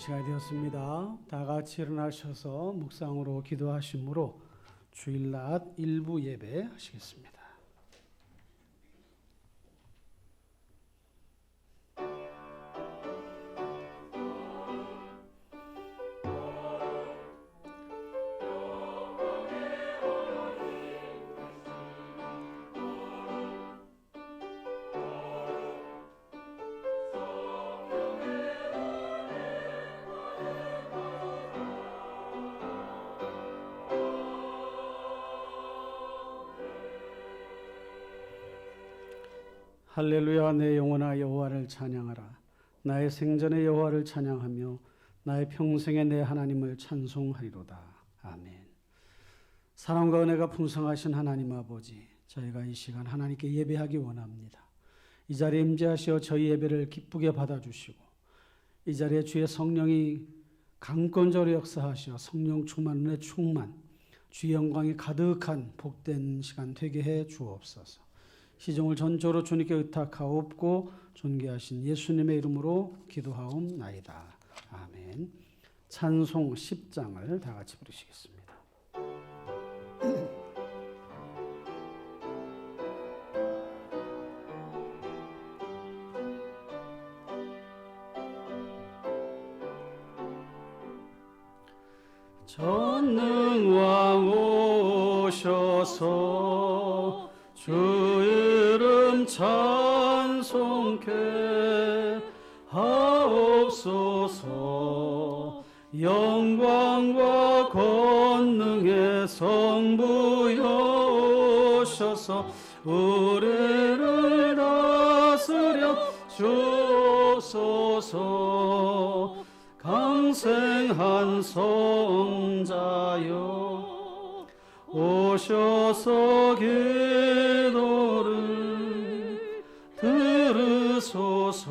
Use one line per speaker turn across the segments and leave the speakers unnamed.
시간이 되었습니다. 다 같이 일어나셔서 묵상으로 기도하심으로 주일낮 일부 예배 하시겠습니다. 할렐루야. 내 영혼아 여호와를 찬양하라. 나의 생전에 여호와를 찬양하며 나의 평생에 내 하나님을 찬송하리로다. 아멘. 사랑과 은혜가 풍성하신 하나님 아버지, 저희가 이 시간 하나님께 예배하기 원합니다. 이 자리에 임재하시어 저희 예배를 기쁘게 받아주시고 이 자리에 주의 성령이 강권적으로 역사하시어 성령 충만, 은혜 충만, 주의 영광이 가득한 복된 시간 되게 해 주옵소서. 시종을 전적으로 주님께 의탁하옵고 존귀하신 예수님의 이름으로 기도하옵나이다. 아멘. 찬송 10장을 다 같이 부르시겠습니다. 전능왕 오셔서 주 이름 찬송케 하옵소서. 영광과 권능의 성부여 오셔서 우리를 다스려 주옵소서. 강생한 성자여 오셔서 기도를 들으소서.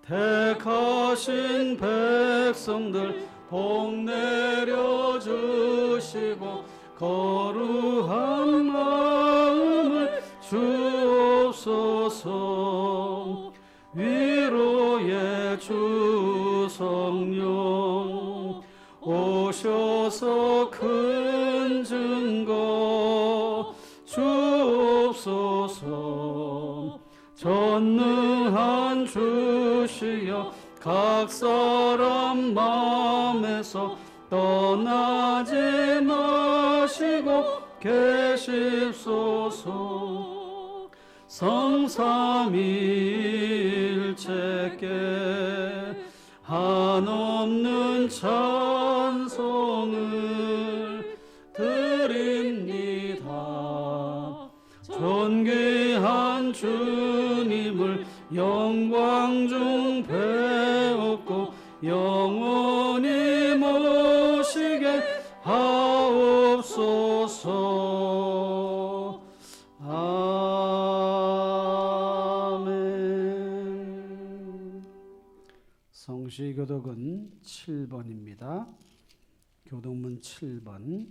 택하신 백성들 복 내려 주시고 거룩한 마음을 주옵소서. 위로의 주 성령 오셔서 큰 증거 주옵소서. 전능한 주시여 각 사람 마음에서 떠나지 마시고 계십소서. 성삼위일체께 한없는 찬송을 드립니다. 존귀한 주님을 영광 중 배웠고 영원히 모시게 하옵소서. 아멘. 성시교독은 7번입니다. 교독문 7번.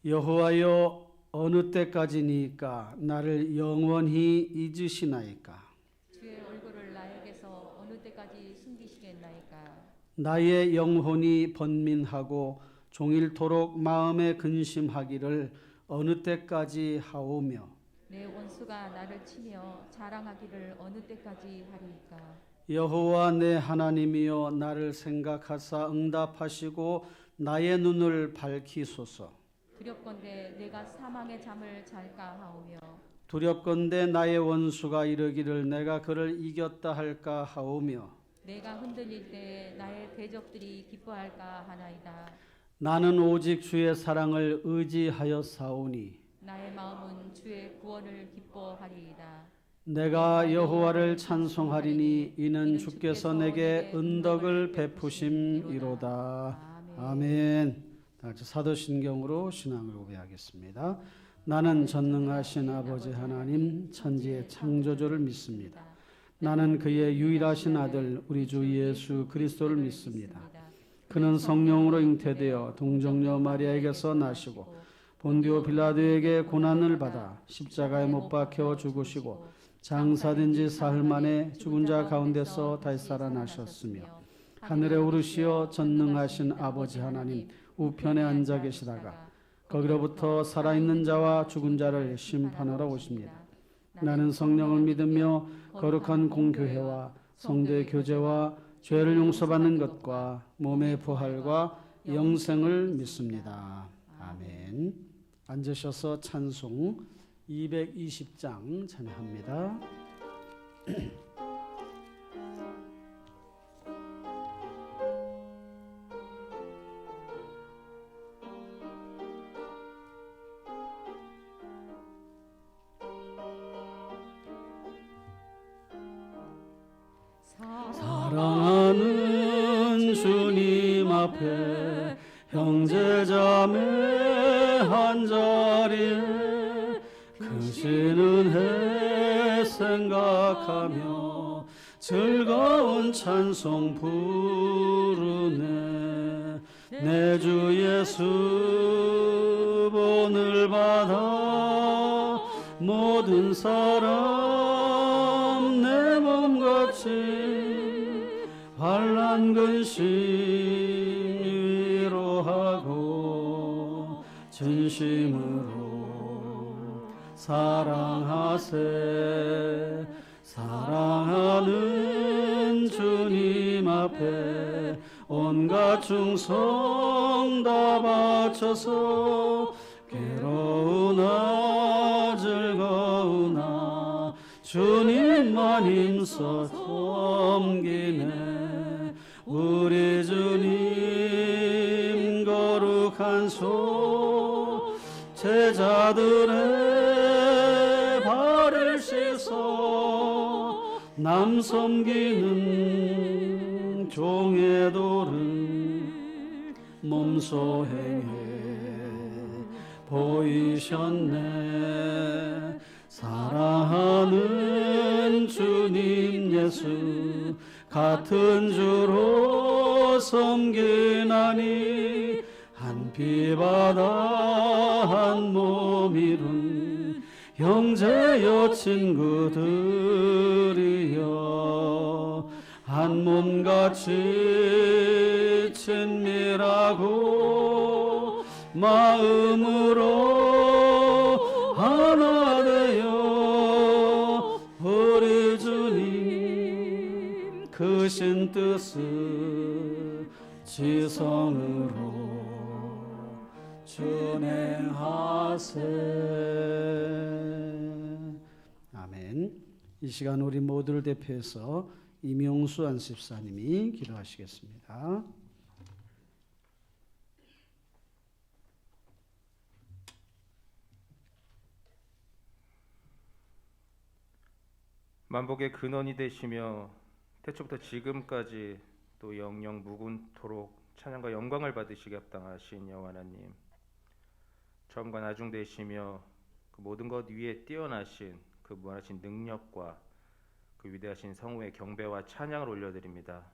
여호와여 어느 때까지니까 나를 영원히 잊으시나이까.
주의 얼굴을 나에게서 어느 때까지 숨기시겠나이까.
나의 영혼이 번민하고 종일토록 마음에 근심하기를 어느 때까지 하오며
내 원수가 나를 치며 자랑하기를 어느 때까지 하리이까.
여호와 내 하나님이여 나를 생각하사 응답하시고 나의 눈을 밝히소서.
두렵건대 내가 사망의 잠을 잘까 하오며
두렵건대 나의 원수가 이르기를 내가 그를 이겼다 할까 하오며
내가 흔들릴 때 나의 대적들이 기뻐할까 하나이다.
나는 오직 주의 사랑을 의지하여 사오니
나의 마음은 주의 구원을 기뻐하리이다.
내가 여호와를 찬송하리니 이는 주께서 내게 은덕을 베푸심이로다. 아멘. 다 같이 사도신경으로 신앙을 고백하겠습니다. 나는 전능하신 아버지 하나님 천지의 창조주를 믿습니다. 나는 그의 유일하신 아들 우리 주 예수 그리스도를 믿습니다. 그는 성령으로 잉태되어 동정녀 마리아에게서 나시고 본디오 빌라도에게 고난을 받아 십자가에 못 박혀 죽으시고 장사된 지 사흘 만에 죽은 자 가운데서 다시 살아나셨으며 하늘에 오르시어 전능하신 아버지 하나님 우편에 앉아 계시다가 거기로부터 살아있는 자와 죽은 자를 심판하러 오십니다. 나는 성령을 믿으며 거룩한 공교회와 성도의 교제와 죄를 용서받는 것과 몸의 부활과 영생을 믿습니다. 아멘. 앉으셔서 찬송 220장 찬양합니다. 사랑하는 주님 앞에 형제자매 한자리에 크신 은혜 생각하며 즐거운 찬송 부르네. 내 주 예수 본을 받아 모든 사람 내 몸같이 환난 근심 위로하고 진심으로 사랑하세. 사랑하는 주님 앞에 온갖 충성 다 바쳐서 괴로우나 즐거우나 주님만 힘써 섬기네. 우리 주님 거룩한 손 제자들의 발을 씻어 남 섬기는 종의 도를 몸소 행해 보이셨네. 사랑하는 주님 예수 같은 주로 섬기나니 한 피바다 한 몸 이룬 형제여 친구들이여 한 몸같이 친밀하고 마음으로 하나 되어 우리 주님 크신 뜻을 지성으로 준행하세. 아멘. 이 시간 우리 모두를 대표해서 이명수 안십사님이 기도하시겠습니다.
만복의 근원이 되시며 태초부터 지금까지 또 영영 무궁토록 찬양과 영광을 받으시기 합당하신 여호와 하나님, 처음과 나중 되시며 그 모든 것 위에 뛰어나신 그 무한하신 능력과 그 위대하신 성우의 경배와 찬양을 올려드립니다.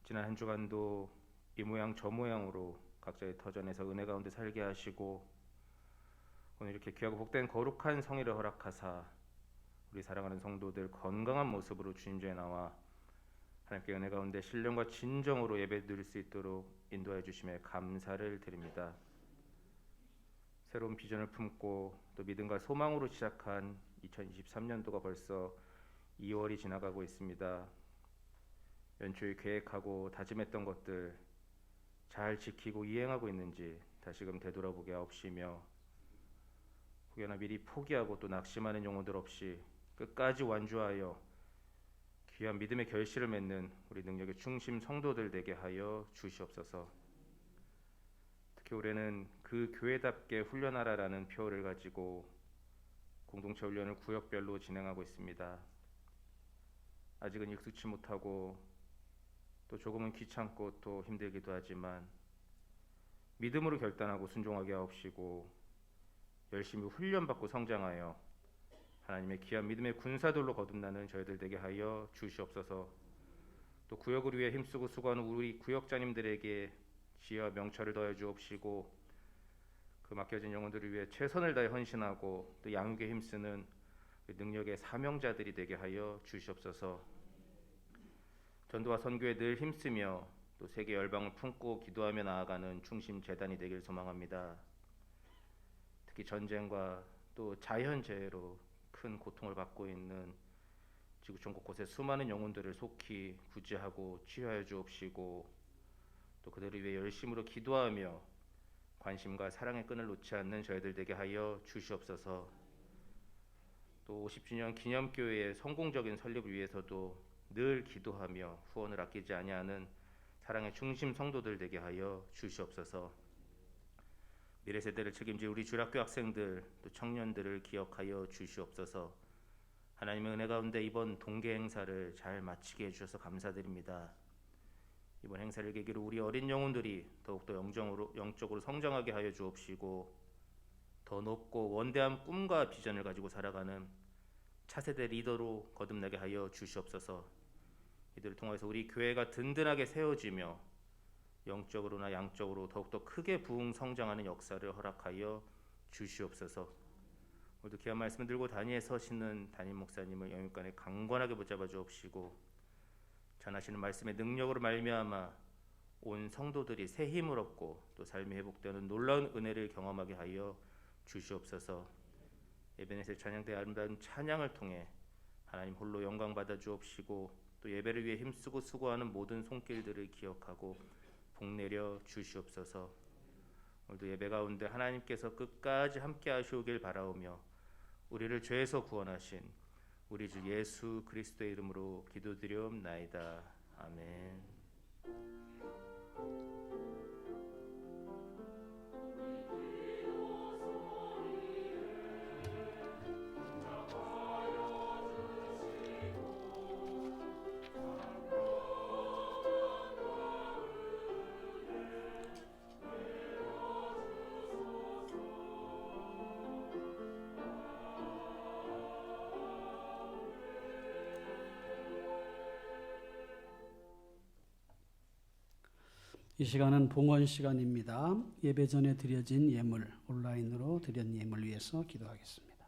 지난 한 주간도 이 모양 저 모양으로 각자의 터전에서 은혜 가운데 살게 하시고 오늘 이렇게 귀하고 복된 거룩한 성회를 허락하사 우리 사랑하는 성도들 건강한 모습으로 주님좌에 나와 하나님께 은혜 가운데 신령과 진정으로 예배드릴 수 있도록 인도해 주심에 감사를 드립니다. 새로운 비전을 품고 또 믿음과 소망으로 시작한 2023년도가 벌써 2월이 지나가고 있습니다. 연초에 계획하고 다짐했던 것들 잘 지키고 이행하고 있는지 다시금 되돌아보게 하옵시며, 혹여나 미리 포기하고 또 낙심하는 영혼들 없이 끝까지 완주하여 귀한 믿음의 결실을 맺는 우리 능력의 중심 성도들 되게 하여 주시옵소서. 특히 올해는 그 교회답게 훈련하라라는 표어를 가지고 공동체 훈련을 구역별로 진행하고 있습니다. 아직은 익숙치 못하고 또 조금은 귀찮고 또 힘들기도 하지만 믿음으로 결단하고 순종하게 하옵시고 열심히 훈련받고 성장하여 하나님의 귀한 믿음의 군사들로 거듭나는 저희들 되게 하여 주시옵소서. 또 구역을 위해 힘쓰고 수고하는 우리 구역장님들에게 지혜와 명철을 더해 주옵시고, 그 맡겨진 영혼들을 위해 최선을 다해 헌신하고 또 양육에 힘쓰는 그 능력의 사명자들이 되게 하여 주시옵소서. 전도와 선교에 늘 힘쓰며 또 세계 열방을 품고 기도하며 나아가는 충심 재단이 되길 소망합니다. 특히 전쟁과 또 자연재해로 큰 고통을 받고 있는 지구촌 곳곳의 수많은 영혼들을 속히 구제하고 치유하여 주옵시고, 또 그들을 위해 열심으로 기도하며 관심과 사랑의 끈을 놓지 않는 저희들 되게 하여 주시옵소서. 또 50주년 기념교회의 성공적인 설립을 위해서도 늘 기도하며 후원을 아끼지 아니하는 사랑의 중심 성도들 되게 하여 주시옵소서. 미래 세대를 책임질 우리 주일학교 학생들 또 청년들을 기억하여 주시옵소서. 하나님의 은혜 가운데 이번 동계 행사를 잘 마치게 해주셔서 감사드립니다. 이번 행사를 계기로 우리 어린 영혼들이 더욱더 영적으로 성장하게 하여 주옵시고, 더 높고 원대한 꿈과 비전을 가지고 살아가는 차세대 리더로 거듭나게 하여 주시옵소서. 이들을 통해서 우리 교회가 든든하게 세워지며 영적으로나 양적으로 더욱더 크게 부흥 성장하는 역사를 허락하여 주시옵소서. 오늘도 귀한 말씀을 들고 단위에 서시는 담임 목사님을 영육간에 강건하게 붙잡아 주옵시고, 전하시는 말씀의 능력으로 말미암아 온 성도들이 새 힘을 얻고 또 삶이 회복되는 놀라운 은혜를 경험하게 하여 주시옵소서. 예배에서 찬양대 아름다운 찬양을 통해 하나님 홀로 영광 받아 주옵시고, 또 예배를 위해 힘쓰고 수고하는 모든 손길들을 기억하고 복내려 주시옵소서. 오늘도 예배 가운데 하나님께서 끝까지 함께 하시오길 바라오며, 우리를 죄에서 구원하신 우리 주 예수 그리스도의 이름으로 기도드리옵나이다. 아멘.
이 시간은 봉헌 시간입니다. 예배 전에 드려진 예물, 온라인으로 드린 예물 위해서 기도하겠습니다.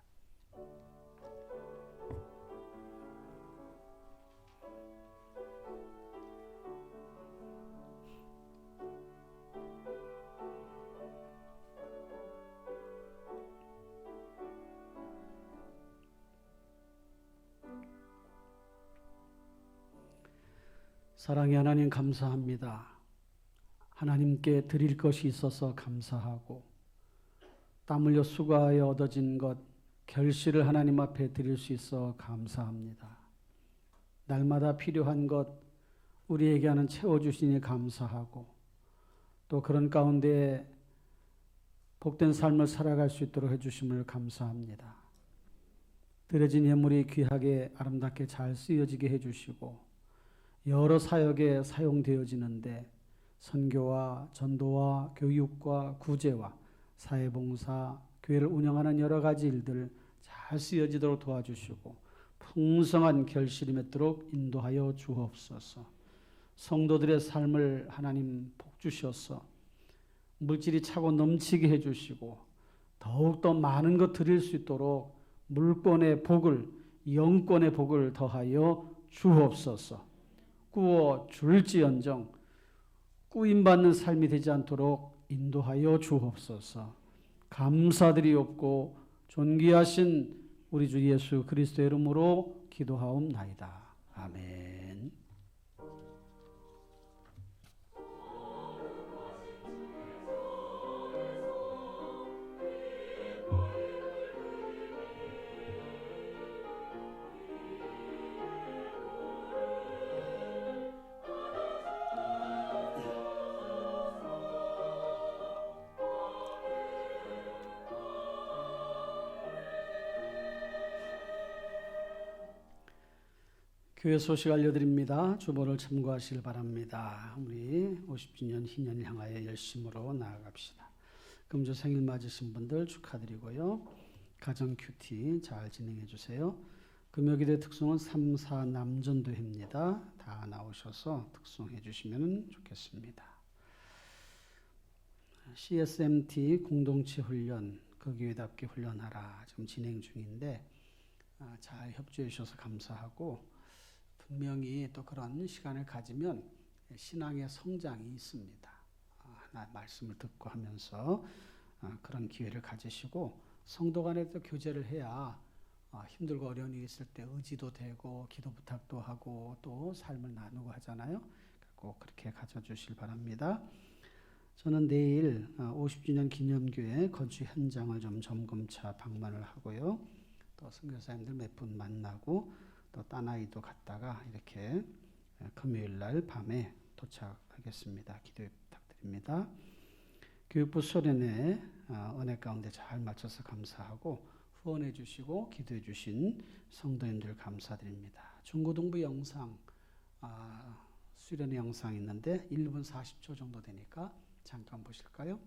사랑의 하나님 감사합니다. 하나님께 드릴 것이 있어서 감사하고, 땀 흘려 수고하여 얻어진 것 결실을 하나님 앞에 드릴 수 있어 감사합니다. 날마다 필요한 것 우리에게 하는 채워주시니 감사하고, 또 그런 가운데 복된 삶을 살아갈 수 있도록 해주심을 감사합니다. 드려진 예물이 귀하게 아름답게 잘 쓰여지게 해주시고, 여러 사역에 사용되어지는데 선교와 전도와 교육과 구제와 사회봉사, 교회를 운영하는 여러 가지 일들 잘 쓰여지도록 도와주시고, 풍성한 결실이 맺도록 인도하여 주옵소서. 성도들의 삶을 하나님 복 주셔서 물질이 차고 넘치게 해주시고, 더욱더 많은 것 드릴 수 있도록 물권의 복을, 영권의 복을 더하여 주옵소서. 꾸어 줄지언정 꾸임받는 삶이 되지 않도록 인도하여 주옵소서. 감사드리옵고 존귀하신 우리 주 예수 그리스도의 이름으로 기도하옵나이다. 아멘. 교회 소식 알려드립니다. 주보를 참고하시길 바랍니다. 우리 50주년 희년을 향하여 열심으로 나아갑시다. 금주 생일 맞으신 분들 축하드리고요. 가정 큐티 잘 진행해 주세요. 금요기도의 특송은 3, 4 남전도회입니다. 다 나오셔서 특송해 주시면 좋겠습니다. CSMT 공동체 훈련, 그 교회답게 훈련하라 지금 진행 중인데 잘 협조해 주셔서 감사하고 분명히 또 그런 시간을 가지면 신앙의 성장이 있습니다. 하나 말씀을 듣고 하면서 그런 기회를 가지시고 성도 간에도 교제를 해야 힘들고 어려운 일이 있을 때 의지도 되고 기도 부탁도 하고 또 삶을 나누고 하잖아요. 꼭 그렇게 가져주실 바랍니다. 저는 내일 50주년 기념교회 건축 현장을 좀 점검차 방문을 하고요. 또 선교사님들 몇 분 만나고 또 딴 아이도 갔다가 이렇게 금요일 날 밤에 도착하겠습니다. 기도해 부탁드립니다. 교육부 소련의 은혜 가운데 잘 맞춰서 감사하고 후원해 주시고 기도해 주신 성도님들 감사드립니다. 중고등부 영상 수련의 영상 있는데 1분 40초 정도 되니까 잠깐 보실까요?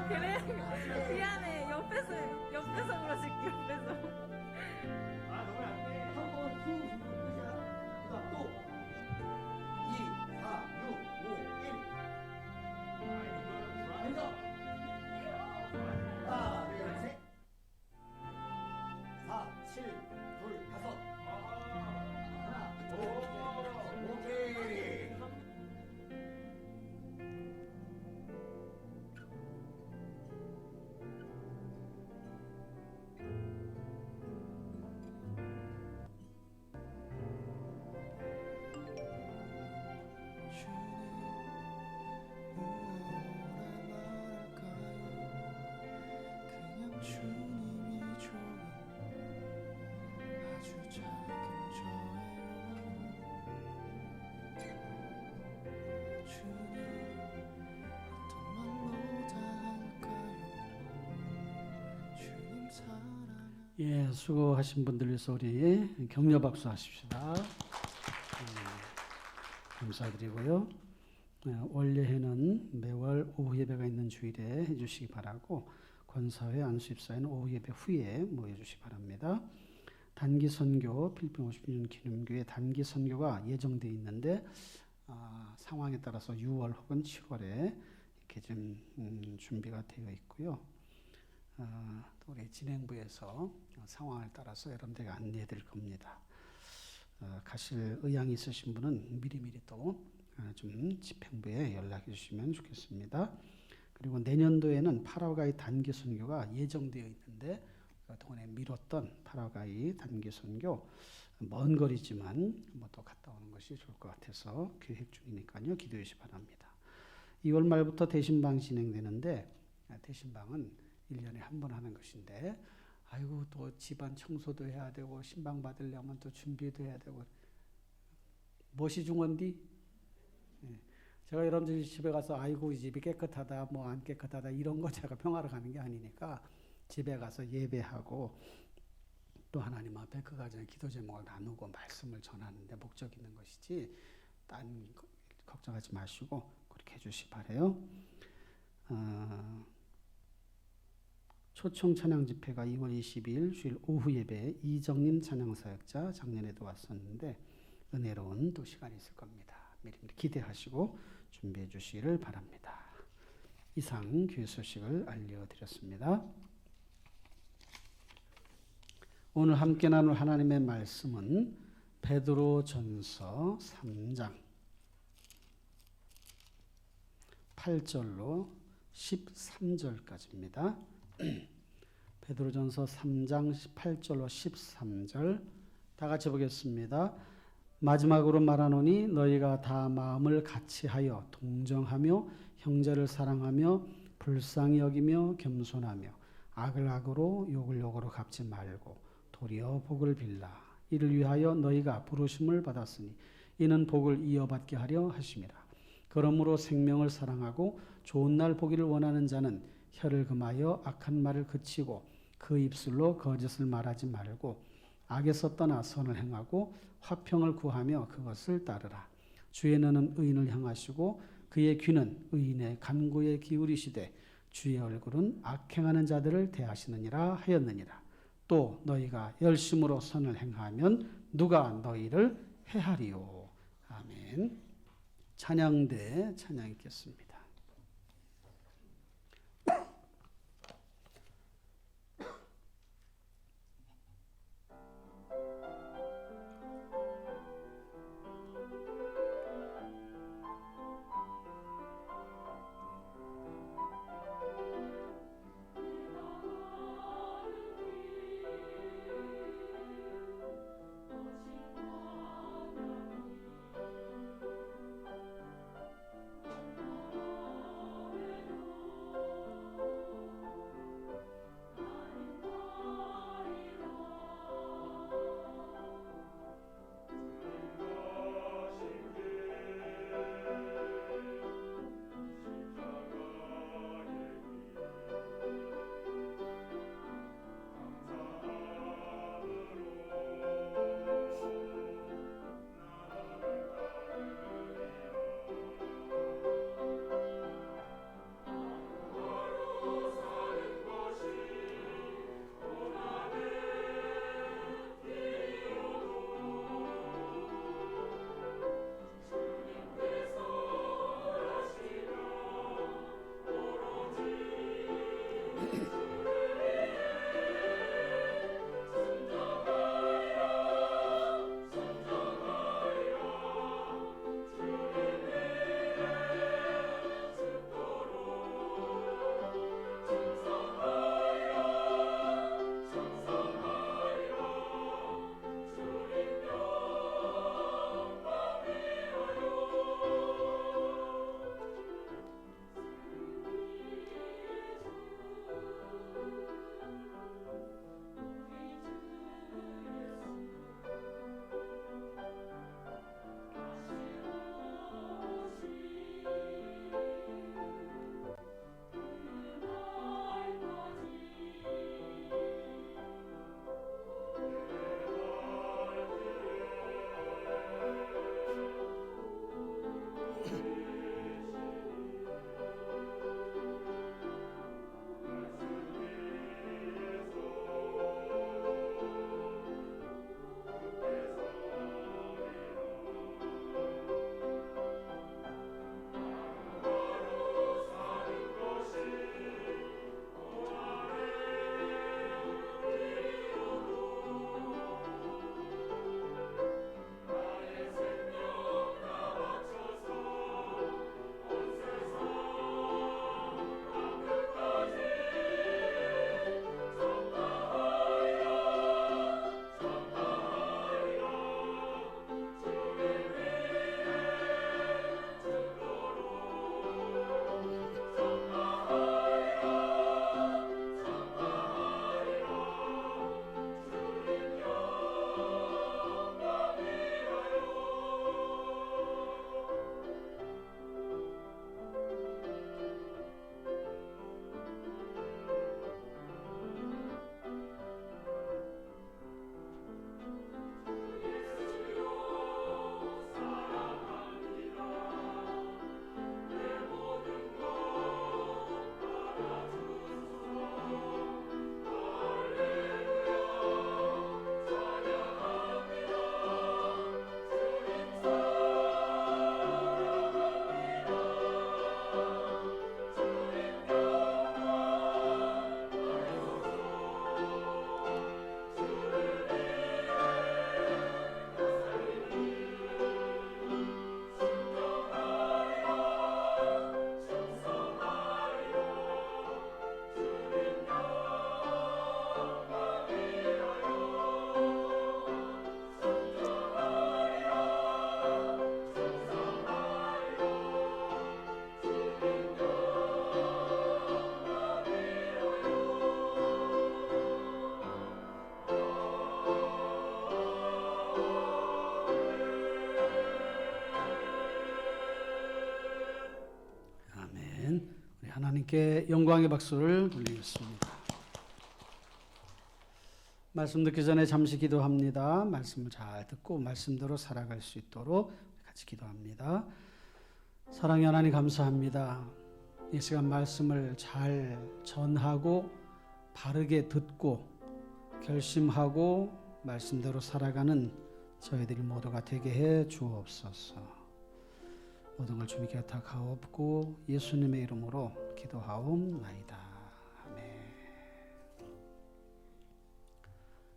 그래? 미안해. 옆에서 그러실게. 옆에서.
너무 안 돼. 한번 후 끝이야. 그다음 또 2, 4, 6, 5, 1. 먼저. 하나, 둘, 셋. 4, 7, 2, 5. 하나, 오케이.
예, 수고하신 분들 위해서 우리 격려 박수 하십시다. 감사드리고요. 원래에는 매월 오후 예배가 있는 주일에 해주시기 바라고 권사회 안수입사에는 오후 예배 후에 모여주시기 바랍니다. 단기 선교 필리핀 50주년 기념교회 단기 선교가 예정되어 있는데 상황에 따라서 6월 혹은 7월에 이렇게 좀 준비가 되어 있고요. 또 우리 진행부에서 상황을 따라서 여러분들에게 안내해 드릴 겁니다. 가실 의향이 있으신 분은 미리미리 또 좀 집행부에 연락해 주시면 좋겠습니다. 그리고 내년도에는 파라과이 단기 선교가 예정되어 있는데 그동안에 미뤘던 파라과이 단기 선교 먼 거리지만 뭐 또 갔다 오는 것이 좋을 것 같아서 계획 중이니까요. 기도해 주시기 바랍니다. 2월 말부터 대신방 진행되는데 대신방은 1년에 한 번 하는 것인데 아이고 또 집안 청소도 해야 되고 신방 받으려면 또 준비도 해야 되고 무엇이 중요한디? 제가 여러분들 집에 가서 아이고 이 집이 깨끗하다 뭐 안 깨끗하다 이런 거 제가 평하러 가는 게 아니니까 집에 가서 예배하고 또 하나님 앞에 그 가정의 기도 제목을 나누고 말씀을 전하는 데 목적이 있는 것이지 딴 걱정하지 마시고 그렇게 해주시 바래요. 초청 찬양 집회가 2월 22일 주일 오후 예배 이정림 찬양사역자 작년에도 왔었는데 은혜로운 또 시간이 있을 겁니다. 미리미리 기대하시고 준비해 주시기를 바랍니다. 이상 교회 소식을 알려드렸습니다. 오늘 함께 나눌 하나님의 말씀은 베드로전서 3장 8절로 13절까지입니다. 베드로전서 3장 18절로 13절 다 같이 보겠습니다. 마지막으로 말하노니 너희가 다 마음을 같이하여 동정하며 형제를 사랑하며 불쌍히 여기며 겸손하며 악을 악으로 욕을 욕으로 갚지 말고 도리어 복을 빌라. 이를 위하여 너희가 부르심을 받았으니 이는 복을 이어받게 하려 하심이라. 그러므로 생명을 사랑하고 좋은 날 보기를 원하는 자는 혀를 금하여 악한 말을 그치고 그 입술로 거짓을 말하지 말고 악에서 떠나 선을 행하고 화평을 구하며 그것을 따르라. 주의 눈은 의인을 향하시고 그의 귀는 의인의 간구에 기울이시되 주의 얼굴은 악행하는 자들을 대하시느니라 하였느니라. 또 너희가 열심으로 선을 행하면 누가 너희를 해하리요. 아멘. 찬양대 찬양 읽겠습니다.
나
하나님께 영광의 박수를 돌리겠습니다. 말씀 듣기 전에 잠시 기도합니다. 말씀을 잘 듣고 말씀대로 살아갈 수 있도록 같이 기도합니다. 사랑의 하나님 감사합니다. 이 시간 말씀을 잘 전하고 바르게 듣고 결심하고 말씀대로 살아가는 저희들이 모두가 되게 해 주옵소서. 모든 걸 주님께 부탁하옵고 예수님의 이름으로 기도하옵나이다. 아멘.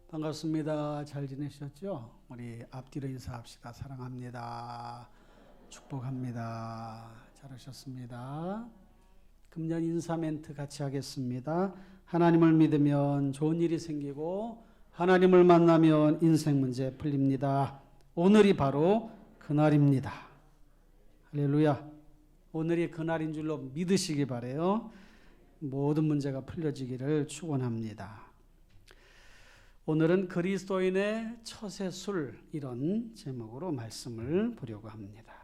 반갑습니다. 잘 지내셨죠? 우리 앞뒤로 인사합시다. 사랑합니다. 축복합니다. 잘하셨습니다. 금년 인사 멘트 같이 하겠습니다. 하나님을 믿으면 좋은 일이 생기고 하나님을 만나면 인생 문제 풀립니다. 오늘이 바로 그날입니다. 할렐루야. 오늘이 그날인 줄로 믿으시기 바라요. 모든 문제가 풀려지기를 축원합니다. 오늘은 그리스도인의 처세술 이런 제목으로 말씀을 보려고 합니다.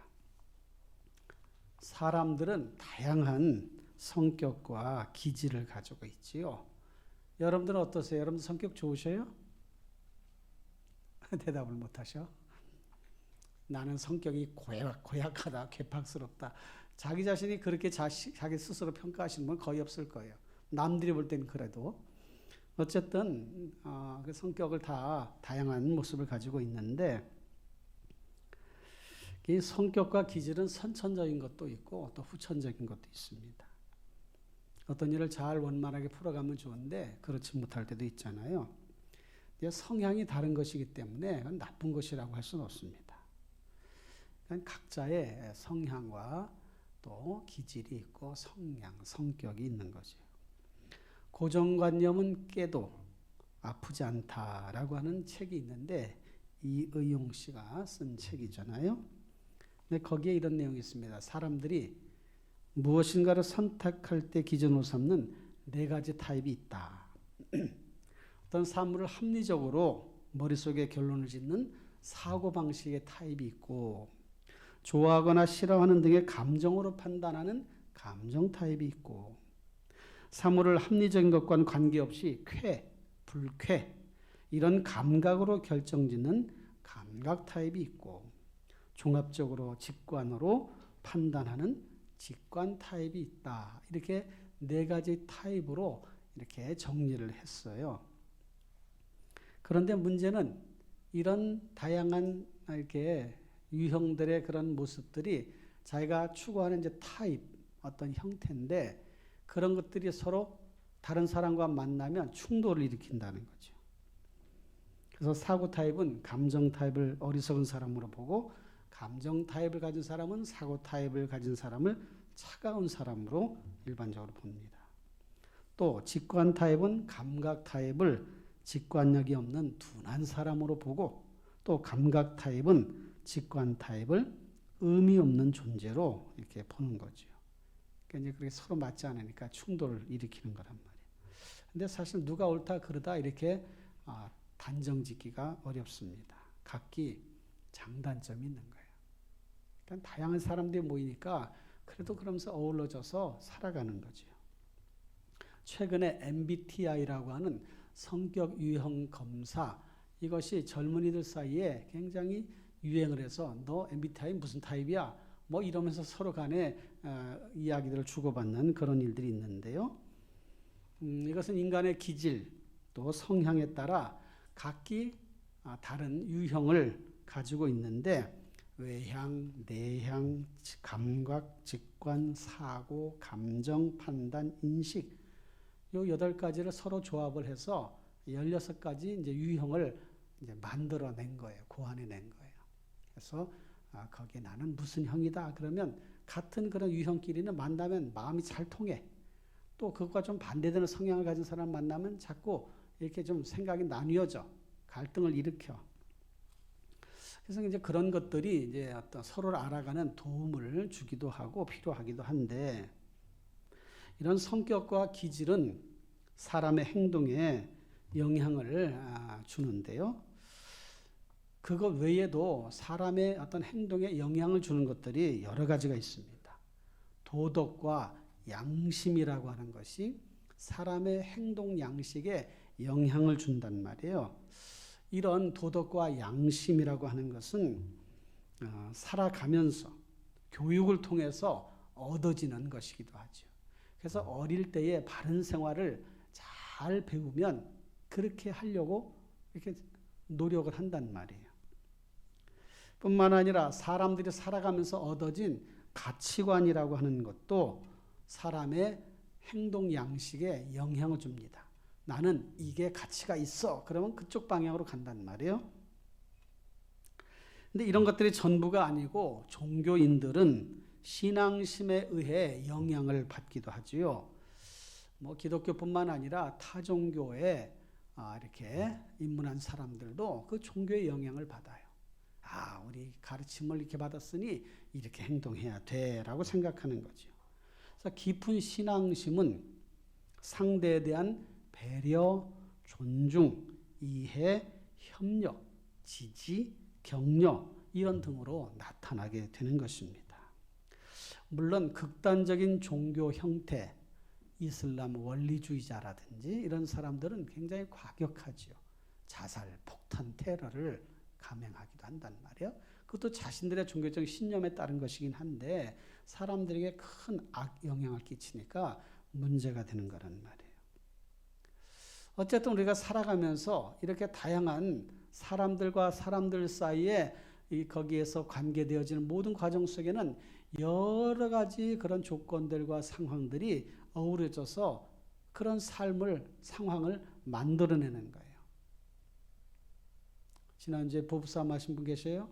사람들은 다양한 성격과 기질을 가지고 있지요. 여러분들은 어떠세요? 여러분 성격 좋으셔요? 대답을 못하셔? 나는 성격이 고약하다, 괴팍스럽다. 자기 자신이 그렇게 자기 스스로 평가하시는 분 거의 없을 거예요. 남들이 볼 때는 그래도. 어쨌든 그 성격을 다 다양한 모습을 가지고 있는데 이 성격과 기질은 선천적인 것도 있고 또 후천적인 것도 있습니다. 어떤 일을 잘 원만하게 풀어가면 좋은데 그렇지 못할 때도 있잖아요. 성향이 다른 것이기 때문에 그건 나쁜 것이라고 할 수는 없습니다. 각자의 성향과 또 기질이 있고 성격이 있는 거죠. 고정관념은 깨도 아프지 않다라고 하는 책이 있는데 이의용 씨가 쓴 책이잖아요. 근데 거기에 이런 내용이 있습니다. 사람들이 무엇인가를 선택할 때 기준으로 삼는 4가지 타입이 있다. 어떤 사물을 합리적으로 머릿속에 결론을 짓는 사고방식의 타입이 있고 좋아하거나 싫어하는 등의 감정으로 판단하는 감정 타입이 있고 사물을 합리적인 것과는 관계없이 쾌, 불쾌 이런 감각으로 결정짓는 감각 타입이 있고 종합적으로 직관으로 판단하는 직관 타입이 있다. 이렇게 4가지 타입으로 이렇게 정리를 했어요. 그런데 문제는 이런 다양한 이렇게 유형들의 그런 모습들이 자기가 추구하는 이제 타입, 어떤 형태인데 그런 것들이 서로 다른 사람과 만나면 충돌을 일으킨다는 거죠. 그래서 사고 타입은 감정 타입을 어리석은 사람으로 보고 감정 타입을 가진 사람은 사고 타입을 가진 사람을 차가운 사람으로 일반적으로 봅니다. 또 직관 타입은 감각 타입을 직관력이 없는 둔한 사람으로 보고 또 감각 타입은 직관 타입을 의미 없는 존재로 이렇게 보는 거죠. 그러니까 이제 그게 서로 맞지 않으니까 충돌을 일으키는 거란 말이에요. 근데 사실 누가 옳다 그러다 이렇게 단정 짓기가 어렵습니다. 각기 장단점이 있는 거예요. 그러니까 다양한 사람들이 모이니까 그래도 그러면서 어우러져서 살아가는 거죠. 최근에 MBTI라고 하는 성격 유형 검사 이것이 젊은이들 사이에 굉장히 유행을 해서 너 MBTI 무슨 타입이야? 뭐 이러면서 서로 간에 이야기들을 주고받는 그런 일들이 있는데요. 이것은 인간의 기질 또 성향에 따라 각기 다른 유형을 가지고 있는데 외향, 내향, 감각, 직관, 사고, 감정, 판단, 인식 요 8가지를 서로 조합을 해서 16가지 이제 유형을 이제 만들어낸 거예요. 고안해낸 거예요. 그래서 거기에 나는 무슨 형이다. 그러면 같은 그런 유형끼리는 만나면 마음이 잘 통해. 또 그것과 좀 반대되는 성향을 가진 사람 만나면 자꾸 이렇게 좀 생각이 나뉘어져. 갈등을 일으켜. 그래서 이제 그런 것들이 이제 어떤 서로를 알아가는 도움을 주기도 하고 필요하기도 한데 이런 성격과 기질은 사람의 행동에 영향을 주는데요. 그것 외에도 사람의 어떤 행동에 영향을 주는 것들이 여러 가지가 있습니다. 도덕과 양심이라고 하는 것이 사람의 행동 양식에 영향을 준단 말이에요. 이런 도덕과 양심이라고 하는 것은 살아가면서 교육을 통해서 얻어지는 것이기도 하죠. 그래서 어릴 때에 바른 생활을 잘 배우면 그렇게 하려고 이렇게 노력을 한단 말이에요. 뿐만 아니라 사람들이 살아가면서 얻어진 가치관이라고 하는 것도 사람의 행동 양식에 영향을 줍니다. 나는 이게 가치가 있어. 그러면 그쪽 방향으로 간단 말이에요. 근데 이런 것들이 전부가 아니고 종교인들은 신앙심에 의해 영향을 받기도 하지요. 뭐 기독교뿐만 아니라 타 종교에 이렇게 입문한 사람들도 그 종교의 영향을 받아요. 우리 가르침을 이렇게 받았으니 이렇게 행동해야 돼라고 생각하는 거죠. 그래서 깊은 신앙심은 상대에 대한 배려, 존중, 이해, 협력, 지지, 격려 이런 등으로 나타나게 되는 것입니다. 물론 극단적인 종교 형태, 이슬람 원리주의자라든지 이런 사람들은 굉장히 과격하죠. 자살, 폭탄, 테러를 감행하기도 한단 말이에요. 그것도 자신들의 종교적 신념에 따른 것이긴 한데 사람들에게 큰 악 영향을 끼치니까 문제가 되는 거란 말이에요. 어쨌든 우리가 살아가면서 이렇게 다양한 사람들과 사람들 사이에 거기에서 관계되어지는 모든 과정 속에는 여러 가지 그런 조건들과 상황들이 어우러져서 그런 상황을 만들어내는 거예요. 지난주에 부부싸움 하신 분 계세요?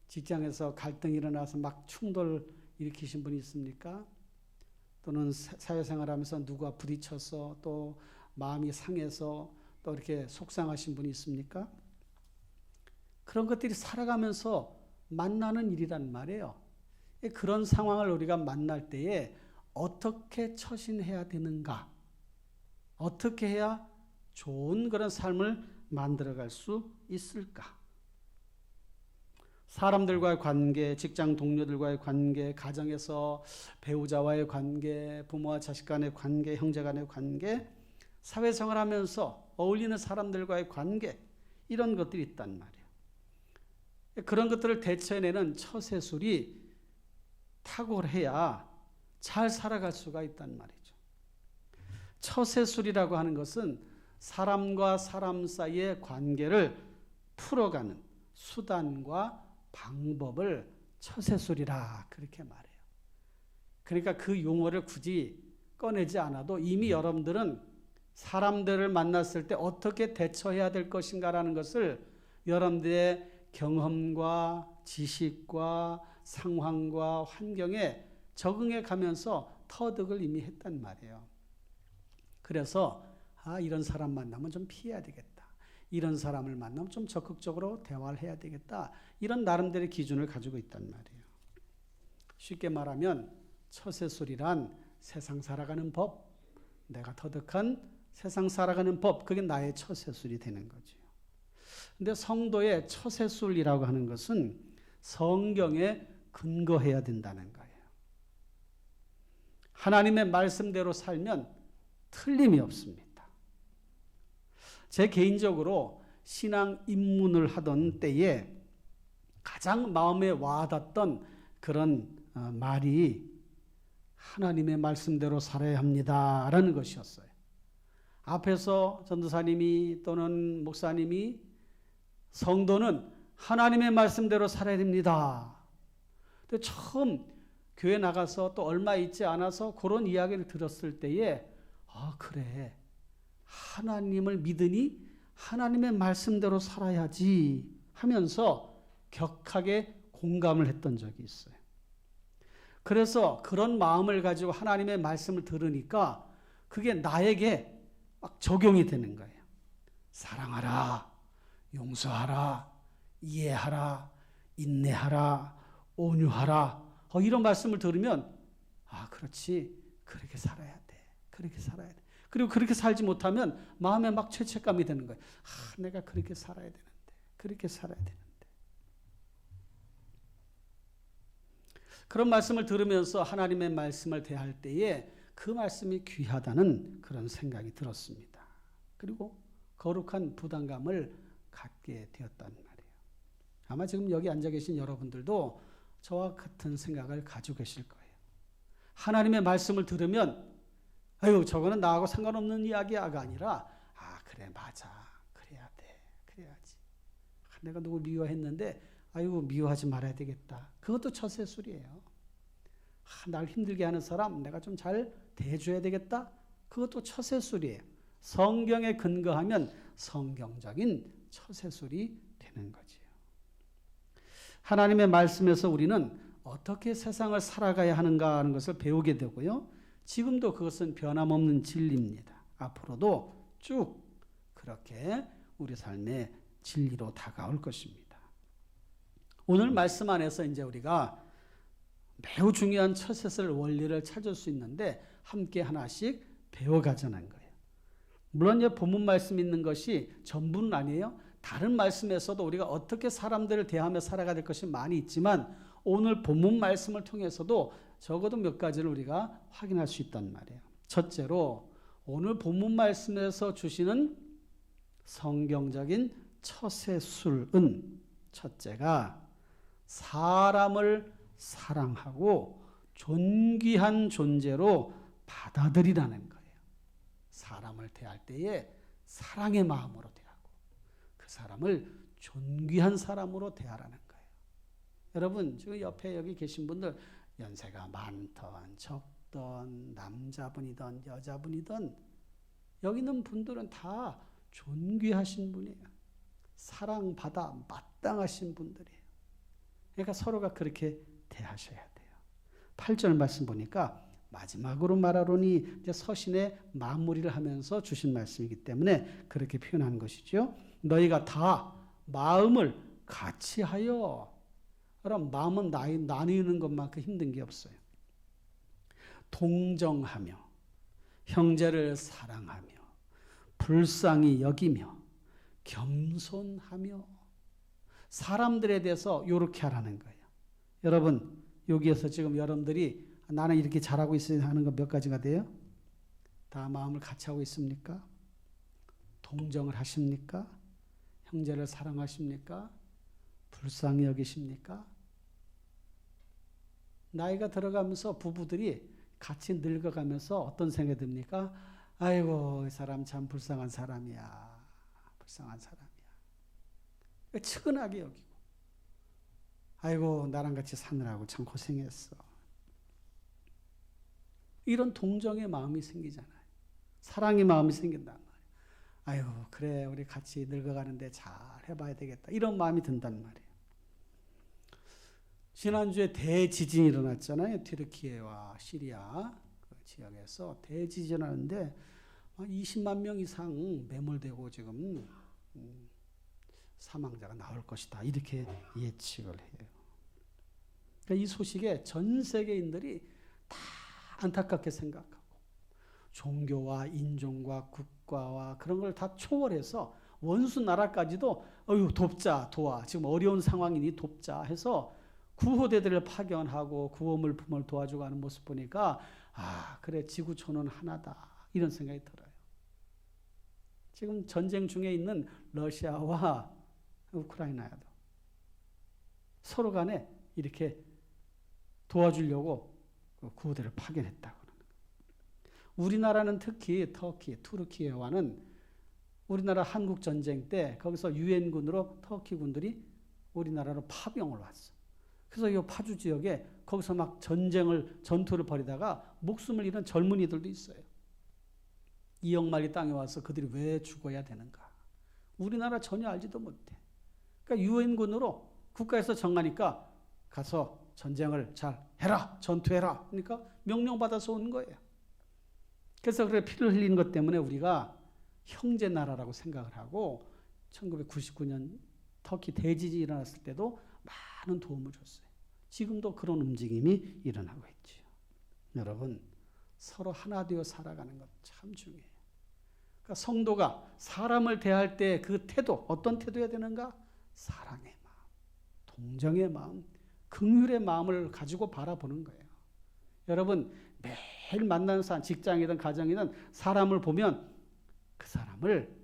직장에서 갈등이 일어나서 막 충돌 일으키신 분이 있습니까? 또는 사회생활하면서 누가 부딪혀서 또 마음이 상해서 또 이렇게 속상하신 분이 있습니까? 그런 것들이 살아가면서 만나는 일이란 말이에요. 그런 상황을 우리가 만날 때에 어떻게 처신해야 되는가? 어떻게 해야 좋은 그런 삶을 만들어갈 수 있을까? 사람들과의 관계, 직장 동료들과의 관계, 가정에서 배우자와의 관계, 부모와 자식 간의 관계, 형제 간의 관계, 사회생활하면서 어울리는 사람들과의 관계 이런 것들이 있단 말이에요. 그런 것들을 대처해내는 처세술이 탁월해야 잘 살아갈 수가 있단 말이죠. 처세술이라고 하는 것은 사람과 사람 사이의 관계를 풀어가는 수단과 방법을 처세술이라 그렇게 말해요. 그러니까 그 용어를 굳이 꺼내지 않아도 이미 여러분들은 사람들을 만났을 때 어떻게 대처해야 될 것인가라는 것을 여러분들의 경험과 지식과 상황과 환경에 적응해 가면서 터득을 이미 했단 말이에요. 그래서 이런 사람 만나면 좀 피해야 되겠다. 이런 사람을 만나면 좀 적극적으로 대화를 해야 되겠다. 이런 나름대로의 기준을 가지고 있단 말이에요. 쉽게 말하면 처세술이란 세상 살아가는 법, 내가 터득한 세상 살아가는 법, 그게 나의 처세술이 되는 거죠. 근데 성도의 처세술이라고 하는 것은 성경에 근거해야 된다는 거예요. 하나님의 말씀대로 살면 틀림이 없습니다. 제 개인적으로 신앙 입문을 하던 때에 가장 마음에 와닿던 그런 말이 하나님의 말씀대로 살아야 합니다라는 것이었어요. 앞에서 전도사님이 또는 목사님이 성도는 하나님의 말씀대로 살아야 됩니다. 근데 처음 교회 나가서 또 얼마 있지 않아서 그런 이야기를 들었을 때에 그래. 하나님을 믿으니 하나님의 말씀대로 살아야지 하면서 격하게 공감을 했던 적이 있어요. 그래서 그런 마음을 가지고 하나님의 말씀을 들으니까 그게 나에게 막 적용이 되는 거예요. 사랑하라, 용서하라, 이해하라, 인내하라, 온유하라. 이런 말씀을 들으면 그렇지. 그렇게 살아야 돼. 그렇게 살아야 돼. 그리고 그렇게 살지 못하면 마음에 막 죄책감이 드는 거예요. 내가 그렇게 살아야 되는데. 그렇게 살아야 되는데. 그런 말씀을 들으면서 하나님의 말씀을 대할 때에 그 말씀이 귀하다는 그런 생각이 들었습니다. 그리고 거룩한 부담감을 갖게 되었단 말이에요. 아마 지금 여기 앉아 계신 여러분들도 저와 같은 생각을 가지고 계실 거예요. 하나님의 말씀을 들으면 아유 저거는 나하고 상관없는 이야기야가 아니라 아 그래 맞아 그래야 돼 그래야지 내가 누구 미워했는데 아유 미워하지 말아야 되겠다. 그것도 처세술이에요. 날 힘들게 하는 사람 내가 좀 잘 대해줘야 되겠다. 그것도 처세술이에요. 성경에 근거하면 성경적인 처세술이 되는 거지요. 하나님의 말씀에서 우리는 어떻게 세상을 살아가야 하는가 하는 것을 배우게 되고요. 지금도 그것은 변함없는 진리입니다. 앞으로도 쭉 그렇게 우리 삶의 진리로 다가올 것입니다. 오늘 말씀 안에서 이제 우리가 매우 중요한 처세술 원리를 찾을 수 있는데 함께 하나씩 배워가자는 거예요. 물론 이제 본문 말씀 있는 것이 전부는 아니에요. 다른 말씀에서도 우리가 어떻게 사람들을 대하며 살아가야 될 것이 많이 있지만 오늘 본문 말씀을 통해서도 적어도 몇 가지를 우리가 확인할 수 있단 말이에요. 첫째로 오늘 본문 말씀에서 주시는 성경적인 처세술은 첫째가 사람을 사랑하고 존귀한 존재로 받아들이라는 거예요. 사람을 대할 때에 사랑의 마음으로 대하고 그 사람을 존귀한 사람으로 대하라는 거예요. 여러분 지금 옆에 여기 계신 분들 연세가 많던 적던 남자분이든 여자분이든 여기 있는 분들은 다 존귀하신 분이에요. 사랑받아 마땅하신 분들이에요. 그러니까 서로가 그렇게 대하셔야 돼요. 8절 말씀 보니까 마지막으로 말하노니 이제 서신의 마무리를 하면서 주신 말씀이기 때문에 그렇게 표현한 것이죠. 너희가 다 마음을 같이 하여. 그럼 마음은 나누는 것만큼 힘든 게 없어요. 동정하며 형제를 사랑하며 불쌍히 여기며 겸손하며 사람들에 대해서 이렇게 하라는 거예요. 여러분 여기에서 지금 여러분들이 나는 이렇게 잘하고 있어야 하는 거 몇 가지가 돼요? 다 마음을 같이 하고 있습니까? 동정을 하십니까? 형제를 사랑하십니까? 불쌍히 여기십니까? 나이가 들어가면서 부부들이 같이 늙어가면서 어떤 생각이 듭니까? 아이고 이 사람 참 불쌍한 사람이야. 불쌍한 사람이야. 측은하게 여기고 아이고 나랑 같이 사느라고 참 고생했어. 이런 동정의 마음이 생기잖아요. 사랑의 마음이 생긴단 말이에요. 아유 그래 우리 같이 늙어가는데 잘 해봐야 되겠다. 이런 마음이 든단 말이에요. 지난주에 대지진이 일어났잖아요. 튀르키예와 시리아 그 지역에서 대지진이 일어났는데 20만 명 이상 매몰되고 지금 사망자가 나올 것이다. 이렇게 예측을 해요. 그러니까 이 소식에 전 세계인들이 다 안타깝게 생각하고 종교와 인종과 국가와 그런 걸 다 초월해서 원수 나라까지도 어휴 돕자 도와 지금 어려운 상황이니 돕자 해서 구호대들을 파견하고 구호물품을 도와주고 하는 모습 보니까 아 그래 지구촌은 하나다 이런 생각이 들어요. 지금 전쟁 중에 있는 러시아와 우크라이나도 서로 간에 이렇게 도와주려고 구호대를 파견했다고 하는 거예요. 우리나라는 특히 터키, 투르키예와는 우리나라 한국 전쟁 때 거기서 유엔군으로 터키 군들이 우리나라로 파병을 왔어. 그래서 이 파주 지역에 거기서 막 전투를 벌이다가 목숨을 잃은 젊은이들도 있어요. 2억 마리 땅에 와서 그들이 왜 죽어야 되는가? 우리나라 전혀 알지도 못해. 그러니까 유엔군으로 국가에서 정하니까 가서 전쟁을 잘 해라, 전투해라. 그러니까 명령받아서 온 거예요. 그래서 그래 피를 흘리는 것 때문에 우리가 형제 나라라고 생각을 하고 1999년 터키 대지진이 일어났을 때도 많은 도움을 줬어요. 지금도 그런 움직임이 일어나고 있죠. 여러분 서로 하나 되어 살아가는 것 참 중요해요. 그러니까 성도가 사람을 대할 때 그 태도 어떤 태도여야 되는가? 사랑의 마음, 동정의 마음 긍휼의 마음을 가지고 바라보는 거예요. 여러분 매일 만나는 사람, 직장이든 가정이든 사람을 보면 그 사람을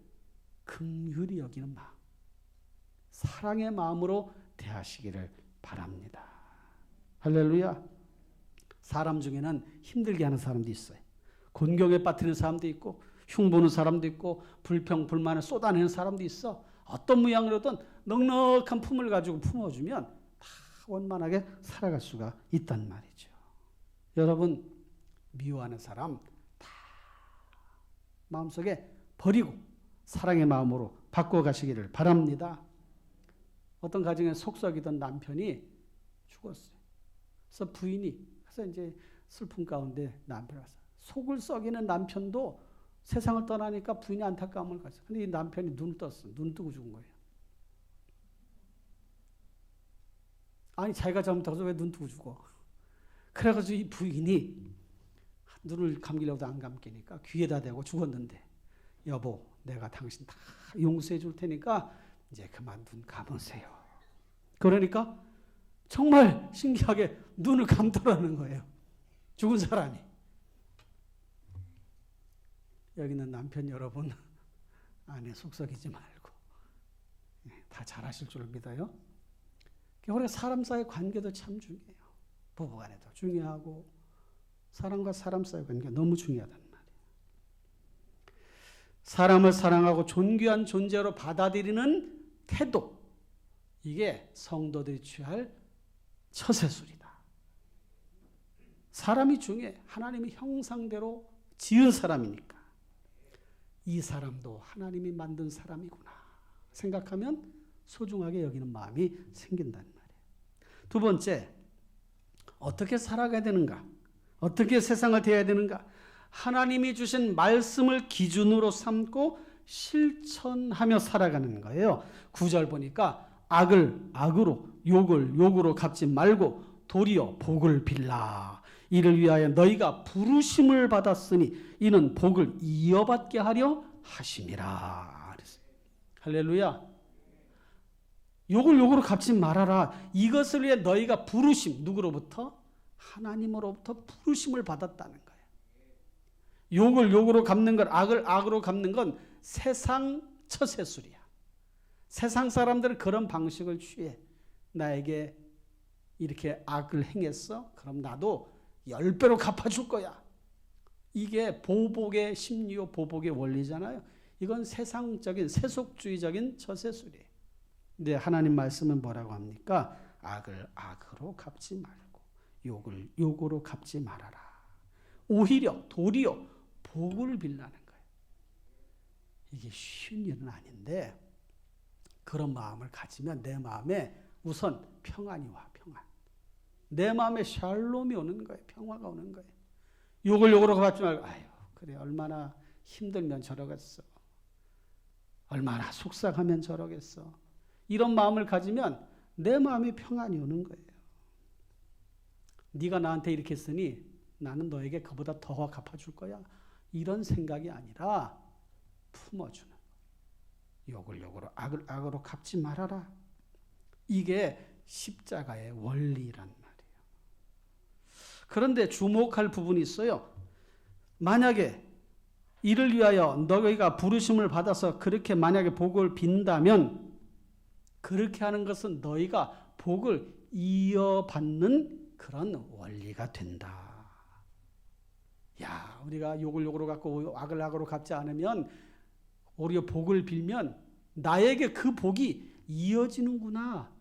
긍휼히 여기는 마음, 사랑의 마음으로 대하시기를 바랍니다. 할렐루야. 사람 중에는 힘들게 하는 사람도 있어요. 곤경에 빠뜨리는 사람도 있고 흉보는 사람도 있고 불평, 불만을 쏟아내는 사람도 있어. 어떤 모양으로든 넉넉한 품을 가지고 품어주면 다 원만하게 살아갈 수가 있단 말이죠. 여러분 미워하는 사람 다 마음속에 버리고 사랑의 마음으로 바꿔가시기를 바랍니다. 어떤 가정에 속썩이던 남편이 죽었어요. 그래서 부인이 그래서 이제 슬픔 가운데 남편을 왔어요. 속을 썩이는 남편도 세상을 떠나니까 부인이 안타까움을 가졌어요. 근데 이 남편이 눈을 떴어. 눈 뜨고 죽은 거예요. 아니 자기가 잘못해서 왜 눈 뜨고 죽어? 그래가지고 이 부인이 눈을 감기려고도 안 감기니까 귀에다 대고 죽었는데 여보 내가 당신 다 용서해 줄 테니까 이제 그만 눈 감으세요. 그러니까 정말 신기하게 눈을 감더라는 거예요. 죽은 사람이. 여기는 남편 여러분 아내 속썩이지 말고 다 잘하실 줄 믿어요. 우리가 사람 사이 관계도 참 중요해요. 부부간에도 중요하고 사람과 사람 사이 관계가 너무 중요하단 말이에요. 사람을 사랑하고 존귀한 존재로 받아들이는 태도, 이게 성도들이 취할 처세술이다. 사람이 중요해. 하나님의 형상대로 지은 사람이니까 이 사람도 하나님이 만든 사람이구나 생각하면 소중하게 여기는 마음이 생긴단 말이에요. 두 번째, 어떻게 살아가야 되는가? 어떻게 세상을 대해야 되는가? 하나님이 주신 말씀을 기준으로 삼고 실천하며 살아가는 거예요. 9절 보니까 악을 악으로 욕을 욕으로 갚지 말고 도리어 복을 빌라. 이를 위하여 너희가 부르심을 받았으니 이는 복을 이어받게 하려 하심이라. 할렐루야. 욕을 욕으로 갚지 말아라. 이것을 위해 너희가 부르심, 누구로부터? 하나님으로부터 부르심을 받았다는 거예요. 욕을 욕으로 갚는 것, 악을 악으로 갚는 건 세상 처세술이야. 세상 사람들은 그런 방식을 취해. 나에게 이렇게 악을 행했어? 그럼 나도 10배로 갚아줄 거야. 이게 보복의 심리요, 보복의 원리잖아요. 이건 세상적인 세속주의적인 처세술이에요. 근데 하나님 말씀은 뭐라고 합니까? 악을 악으로 갚지 말고 욕을 욕으로 갚지 말아라. 오히려 도리어 복을 빌라는 거예요. 이게 쉬운 일은 아닌데 그런 마음을 가지면 내 마음에 우선 평안이 와. 평안. 내 마음에 샬롬이 오는 거예요. 평화가 오는 거예요. 욕을 욕으로 갚지 말고 아유 그래 얼마나 힘들면 저러겠어. 얼마나 속상하면 저러겠어. 이런 마음을 가지면 내 마음에 평안이 오는 거예요. 네가 나한테 이렇게 했으니 나는 너에게 그보다 더 갚아줄 거야. 이런 생각이 아니라 품어주는 욕을 욕으로 악을 악으로 갚지 말아라. 이게 십자가의 원리란 말이에요. 그런데 주목할 부분이 있어요. 만약에 이를 위하여 너희가 부르심을 받아서 그렇게 만약에 복을 빈다면 그렇게 하는 것은 너희가 복을 이어받는 그런 원리가 된다. 야, 우리가 욕을 욕으로 갚고 악을 악으로 갚지 않으면 오히려 복을 빌면 나에게 그 복이 이어지는구나.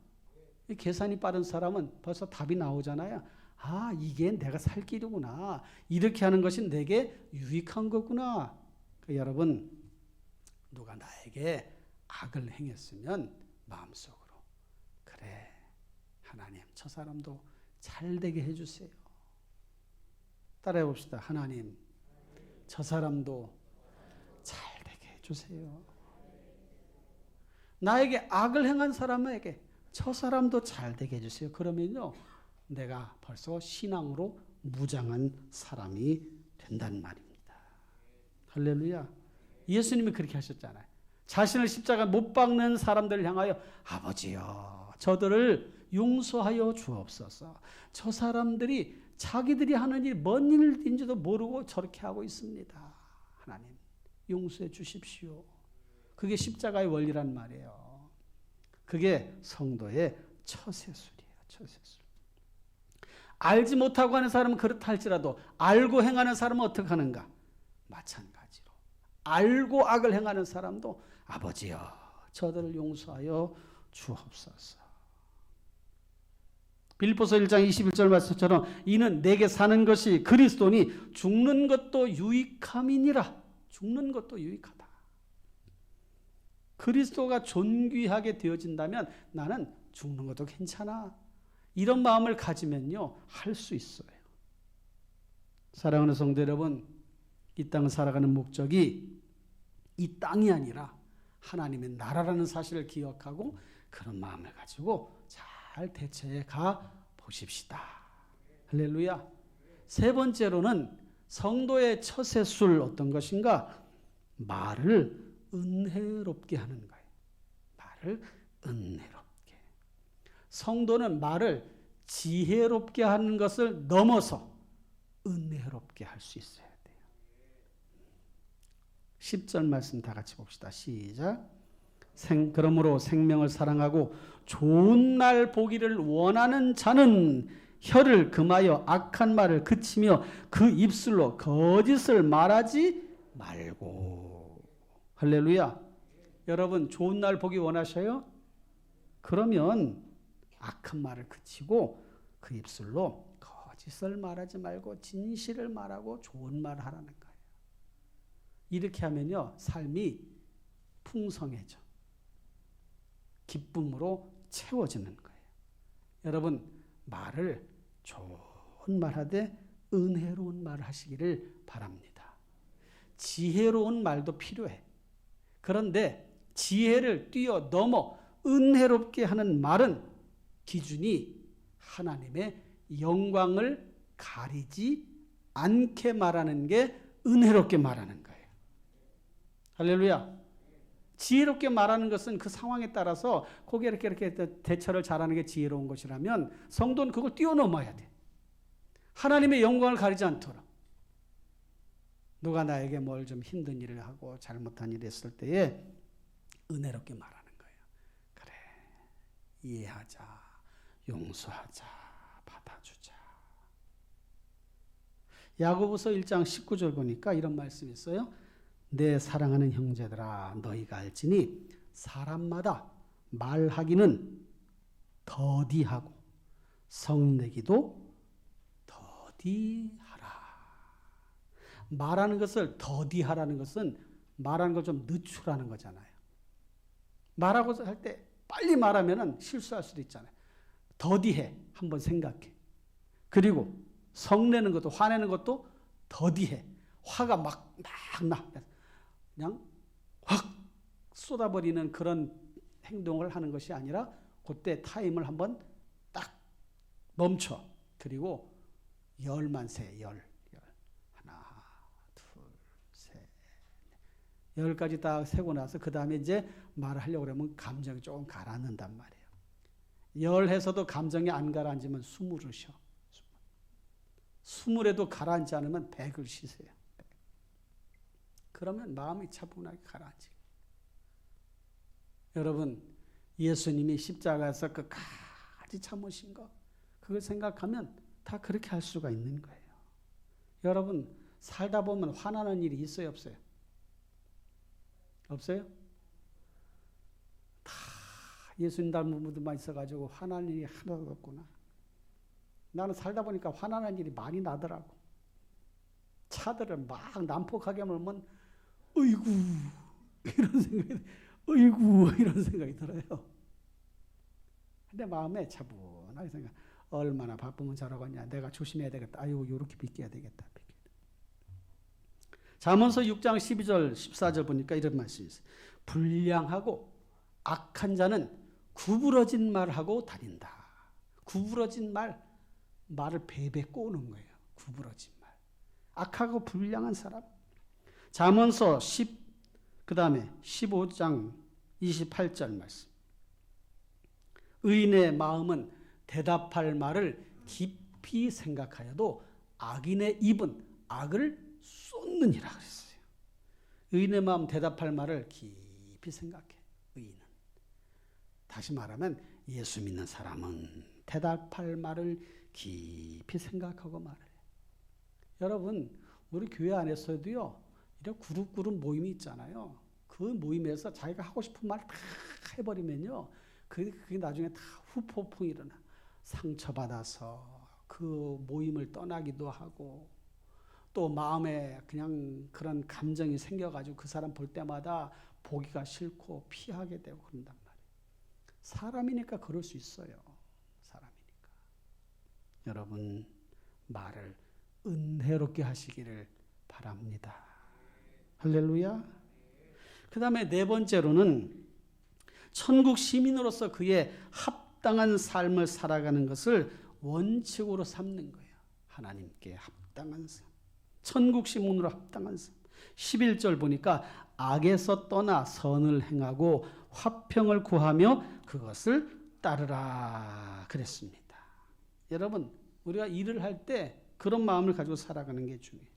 계산이 빠른 사람은 벌써 답이 나오잖아요. 아, 이게 내가 살 길이구나. 이렇게 하는 것이 내게 유익한 거구나. 그러니까 여러분, 누가 나에게 악을 행했으면 마음속으로 그래, 하나님 저 사람도 잘 되게 해주세요. 따라해 봅시다. 하나님 저 사람도 잘 되게 해주세요. 나에게 악을 행한 사람에게 저 사람도 잘 되게 해주세요. 그러면요 내가 벌써 신앙으로 무장한 사람이 된다는 말입니다. 할렐루야. 예수님이 그렇게 하셨잖아요. 자신을 십자가 못 박는 사람들을 향하여 아버지여 저들을 용서하여 주옵소서. 저 사람들이 자기들이 하는 일이 뭔 일인지도 모르고 저렇게 하고 있습니다. 하나님 용서해 주십시오. 그게 십자가의 원리란 말이에요. 그게 성도의 처세술이에요. 처세술. 알지 못하고 하는 사람은 그렇다 할지라도 알고 행하는 사람은 어떻게 하는가? 마찬가지로 알고 악을 행하는 사람도 아버지여 저들을 용서하여 주옵소서. 빌립보서 1장 21절 말씀처럼 이는 내게 사는 것이 그리스도니 죽는 것도 유익함이니라. 죽는 것도 유익하다. 그리스도가 존귀하게 되어진다면 나는 죽는 것도 괜찮아. 이런 마음을 가지면요 할 수 있어요. 사랑하는 성도 여러분, 이 땅을 살아가는 목적이 이 땅이 아니라 하나님의 나라라는 사실을 기억하고 그런 마음을 가지고 잘 대처해 가 보십시다. 할렐루야. 세 번째로는 성도의 처세술 어떤 것인가? 말을 은혜롭게 하는 거예요. 말을 은혜롭게. 성도는 말을 지혜롭게 하는 것을 넘어서 은혜롭게 할 수 있어야 돼요. 10절 말씀 다 같이 봅시다. 시작. 그러므로 생명을 사랑하고 좋은 날 보기를 원하는 자는 혀를 금하여 악한 말을 그치며 그 입술로 거짓을 말하지 말고. 할렐루야. 여러분 좋은 날 보기 원하셔요? 그러면 악한 말을 그치고 그 입술로 거짓을 말하지 말고 진실을 말하고 좋은 말 하라는 거예요. 이렇게 하면요 삶이 풍성해져. 기쁨으로 채워지는 거예요. 여러분 말을 좋은 말 하되 은혜로운 말을 하시기를 바랍니다. 지혜로운 말도 필요해. 그런데 지혜를 뛰어넘어 은혜롭게 하는 말은 기준이 하나님의 영광을 가리지 않게 말하는 게 은혜롭게 말하는 거예요. 할렐루야. 지혜롭게 말하는 것은 그 상황에 따라서 거기에 이렇게 대처를 잘하는 게 지혜로운 것이라면 성도는 그걸 뛰어넘어야 돼. 하나님의 영광을 가리지 않도록. 누가 나에게 뭘 좀 힘든 일을 하고 잘못한 일을 했을 때에 은혜롭게 말하는 거예요. 그래, 이해하자, 용서하자, 받아주자. 야고보서 1장 19절 보니까 이런 말씀이 있어요. 내 사랑하는 형제들아 너희가 알지니 사람마다 말하기는 더디하고 성내기도 더디하라. 말하는 것을 더디하라는 것은 말하는 걸 좀 늦추라는 거잖아요. 말하고 할 때 빨리 말하면 실수할 수도 있잖아요. 더디해. 한번 생각해. 그리고 성내는 것도 화내는 것도 더디해. 화가 막 나. 그냥 확 쏟아버리는 그런 행동을 하는 것이 아니라 그때 타임을 한번 딱 멈춰. 그리고 열만 세. 열. 하나, 둘, 셋, 넷. 10까지 딱 세고 나서 그 다음에 이제 말을 하려고 그러면 감정이 조금 가라앉는단 말이에요. 10 해서도 감정이 안 가라앉으면 20을 쉬어. 20에도 가라앉지 않으면 100을 쉬세요. 그러면 마음이 차분하게 가라앉지. 여러분 예수님이 십자가에서 끝까지 참으신 거 그걸 생각하면 다 그렇게 할 수가 있는 거예요. 여러분 살다 보면 화나는 일이 있어요 없어요? 없어요? 다 예수님 닮은 분들만 있어가지고 화나는 일이 하나도 없구나. 나는 살다 보니까 화나는 일이 많이 나더라고. 차들을 막 난폭하게 몰면 어이구 이런 생각이 어이구 이런 생각이 들어요. 근데 마음에 차분하게 생각. 얼마나 바쁘면 저러겠냐. 내가 조심해야 되겠다. 아유 요렇게 비껴야 되겠다. 잠언서 6장 12절 14절 보니까 이런 말씀이 있어요. 불량하고 악한 자는 구부러진 말하고 다닌다. 구부러진 말을 베베 꼬는 거예요. 구부러진 말. 악하고 불량한 사람. 잠언서 그다음에 15장 28절 말씀. 의인의 마음은 대답할 말을 깊이 생각하여도 악인의 입은 악을 쏟느니라 그랬어요. 의인의 마음 대답할 말을 깊이 생각해. 의인은. 다시 말하면 예수 믿는 사람은 대답할 말을 깊이 생각하고 말해요. 여러분, 우리 교회 안에서도요, 이런 그룹 모임이 있잖아요. 그 모임에서 자기가 하고 싶은 말 다 해버리면요, 그게 나중에 다 후폭풍이 일어나. 상처받아서 그 모임을 떠나기도 하고, 또 마음에 그냥 그런 감정이 생겨가지고 그 사람 볼 때마다 보기가 싫고 피하게 되고 그런단 말이에요. 사람이니까 그럴 수 있어요. 사람이니까. 여러분, 말을 은혜롭게 하시기를 바랍니다. 할렐루야. 그 다음에 네 번째로는 천국 시민으로서 그의 합당한 삶을 살아가는 것을 원칙으로 삼는 거예요. 하나님께 합당한 삶. 천국 시민으로 합당한 삶. 11절 보니까 악에서 떠나 선을 행하고 화평을 구하며 그것을 따르라 그랬습니다. 여러분, 우리가 일을 할 때 그런 마음을 가지고 살아가는 게 중요해요.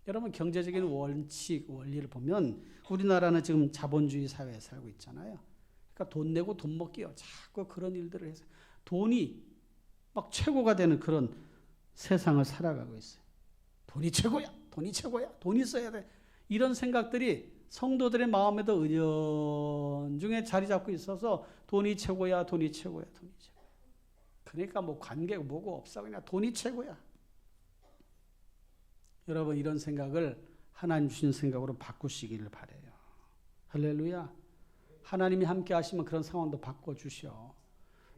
여러분, 경제적인 원칙, 원리를 보면 우리나라는 지금 자본주의 사회에 살고 있잖아요. 그러니까 돈 내고 돈 먹기요. 자꾸 그런 일들을 해서 돈이 막 최고가 되는 그런 세상을 살아가고 있어요. 돈이 최고야. 돈이 최고야. 돈이 있어야 돼. 이런 생각들이 성도들의 마음에도 은연중에 자리 잡고 있어서 돈이 최고야. 돈이 최고야. 돈이 최고야. 그러니까 뭐 관계가 뭐고 없어. 그냥 돈이 최고야. 여러분, 이런 생각을 하나님 주신 생각으로 바꾸시기를 바라요. 할렐루야. 하나님이 함께 하시면 그런 상황도 바꿔주셔.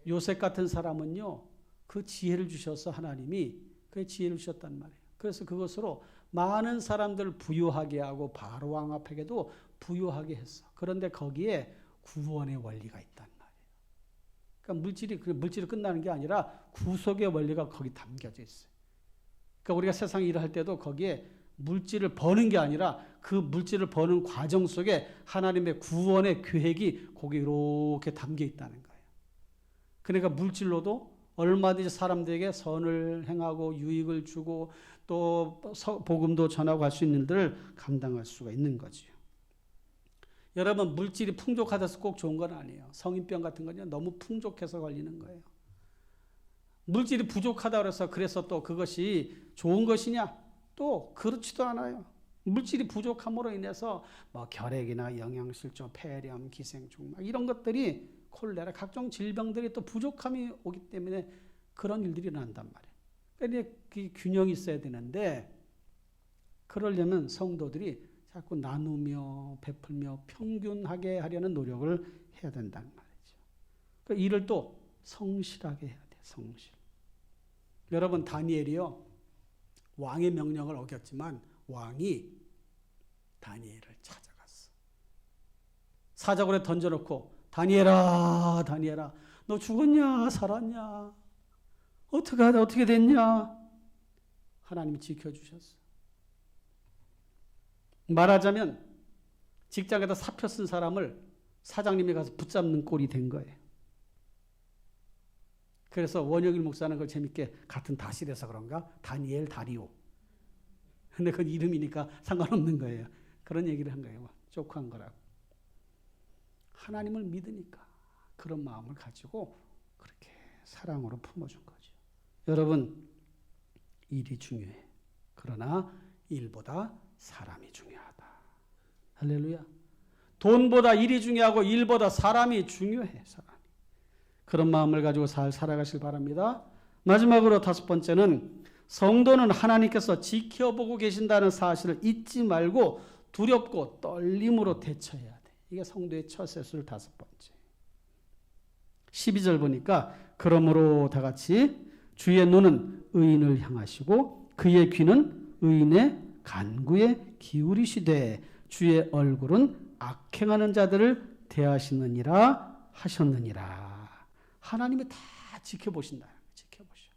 요셉 같은 사람은요, 그 지혜를 주셔서 하나님이 그 지혜를 주셨단 말이에요. 그래서 그것으로 많은 사람들을 부유하게 하고 바로 왕 앞에게도 부유하게 했어. 그런데 거기에 구원의 원리가 있단 말이에요. 그러니까 물질이 끝나는 게 아니라 구속의 원리가 거기 담겨져 있어요. 그러니까 우리가 세상 일을 할 때도 거기에 물질을 버는 게 아니라 그 물질을 버는 과정 속에 하나님의 구원의 계획이 거기 이렇게 담겨 있다는 거예요. 그러니까 물질로도 얼마든지 사람들에게 선을 행하고 유익을 주고 또 복음도 전하고 할 수 있는 일들을 감당할 수가 있는 거지요. 여러분, 물질이 풍족하다서 꼭 좋은 건 아니에요. 성인병 같은 건요, 너무 풍족해서 걸리는 거예요. 물질이 부족하다 그래서 또 그것이 좋은 것이냐? 또 그렇지도 않아요. 물질이 부족함으로 인해서 뭐 결핵이나 영양실조, 폐렴, 기생충 이런 것들이 콜레라 각종 질병들이 또 부족함이 오기 때문에 그런 일들이 일어난단 말이에요. 그러니까 그 균형이 있어야 되는데 그러려면 성도들이 자꾸 나누며 베풀며 평균하게 하려는 노력을 해야 된다는 말이죠. 그 일을 또 성실하게 해야 돼요. 성실. 여러분, 다니엘이요, 왕의 명령을 어겼지만 왕이 다니엘을 찾아갔어. 사자굴에 던져놓고 다니엘아, 다니엘아, 너 죽었냐 살았냐? 어떻게 됐냐? 하나님이 지켜주셨어. 말하자면 직장에다 사표 쓴 사람을 사장님이 가서 붙잡는 꼴이 된 거예요. 그래서 원영일 목사는 그걸 재밌게 같은 다실에서 그런가? 다니엘 다리오. 근데 그건 이름이니까 상관없는 거예요. 그런 얘기를 한 거예요. 조크한 거라고. 하나님을 믿으니까 그런 마음을 가지고 그렇게 사랑으로 품어준 거죠. 여러분, 일이 중요해. 그러나 일보다 사람이 중요하다. 할렐루야. 돈보다 일이 중요하고 일보다 사람이 중요해. 사람이. 그런 마음을 가지고 잘 살아가실 바랍니다. 마지막으로 다섯 번째는 성도는 하나님께서 지켜보고 계신다는 사실을 잊지 말고 두렵고 떨림으로 대처해야 돼. 이게 성도의 처세술 다섯 번째. 12절 보니까 그러므로 다 같이 주의 눈은 의인을 향하시고 그의 귀는 의인의 간구에 기울이시되 주의 얼굴은 악행하는 자들을 대하시느니라 하셨느니라. 하나님이 다 지켜보신다. 지켜보셔.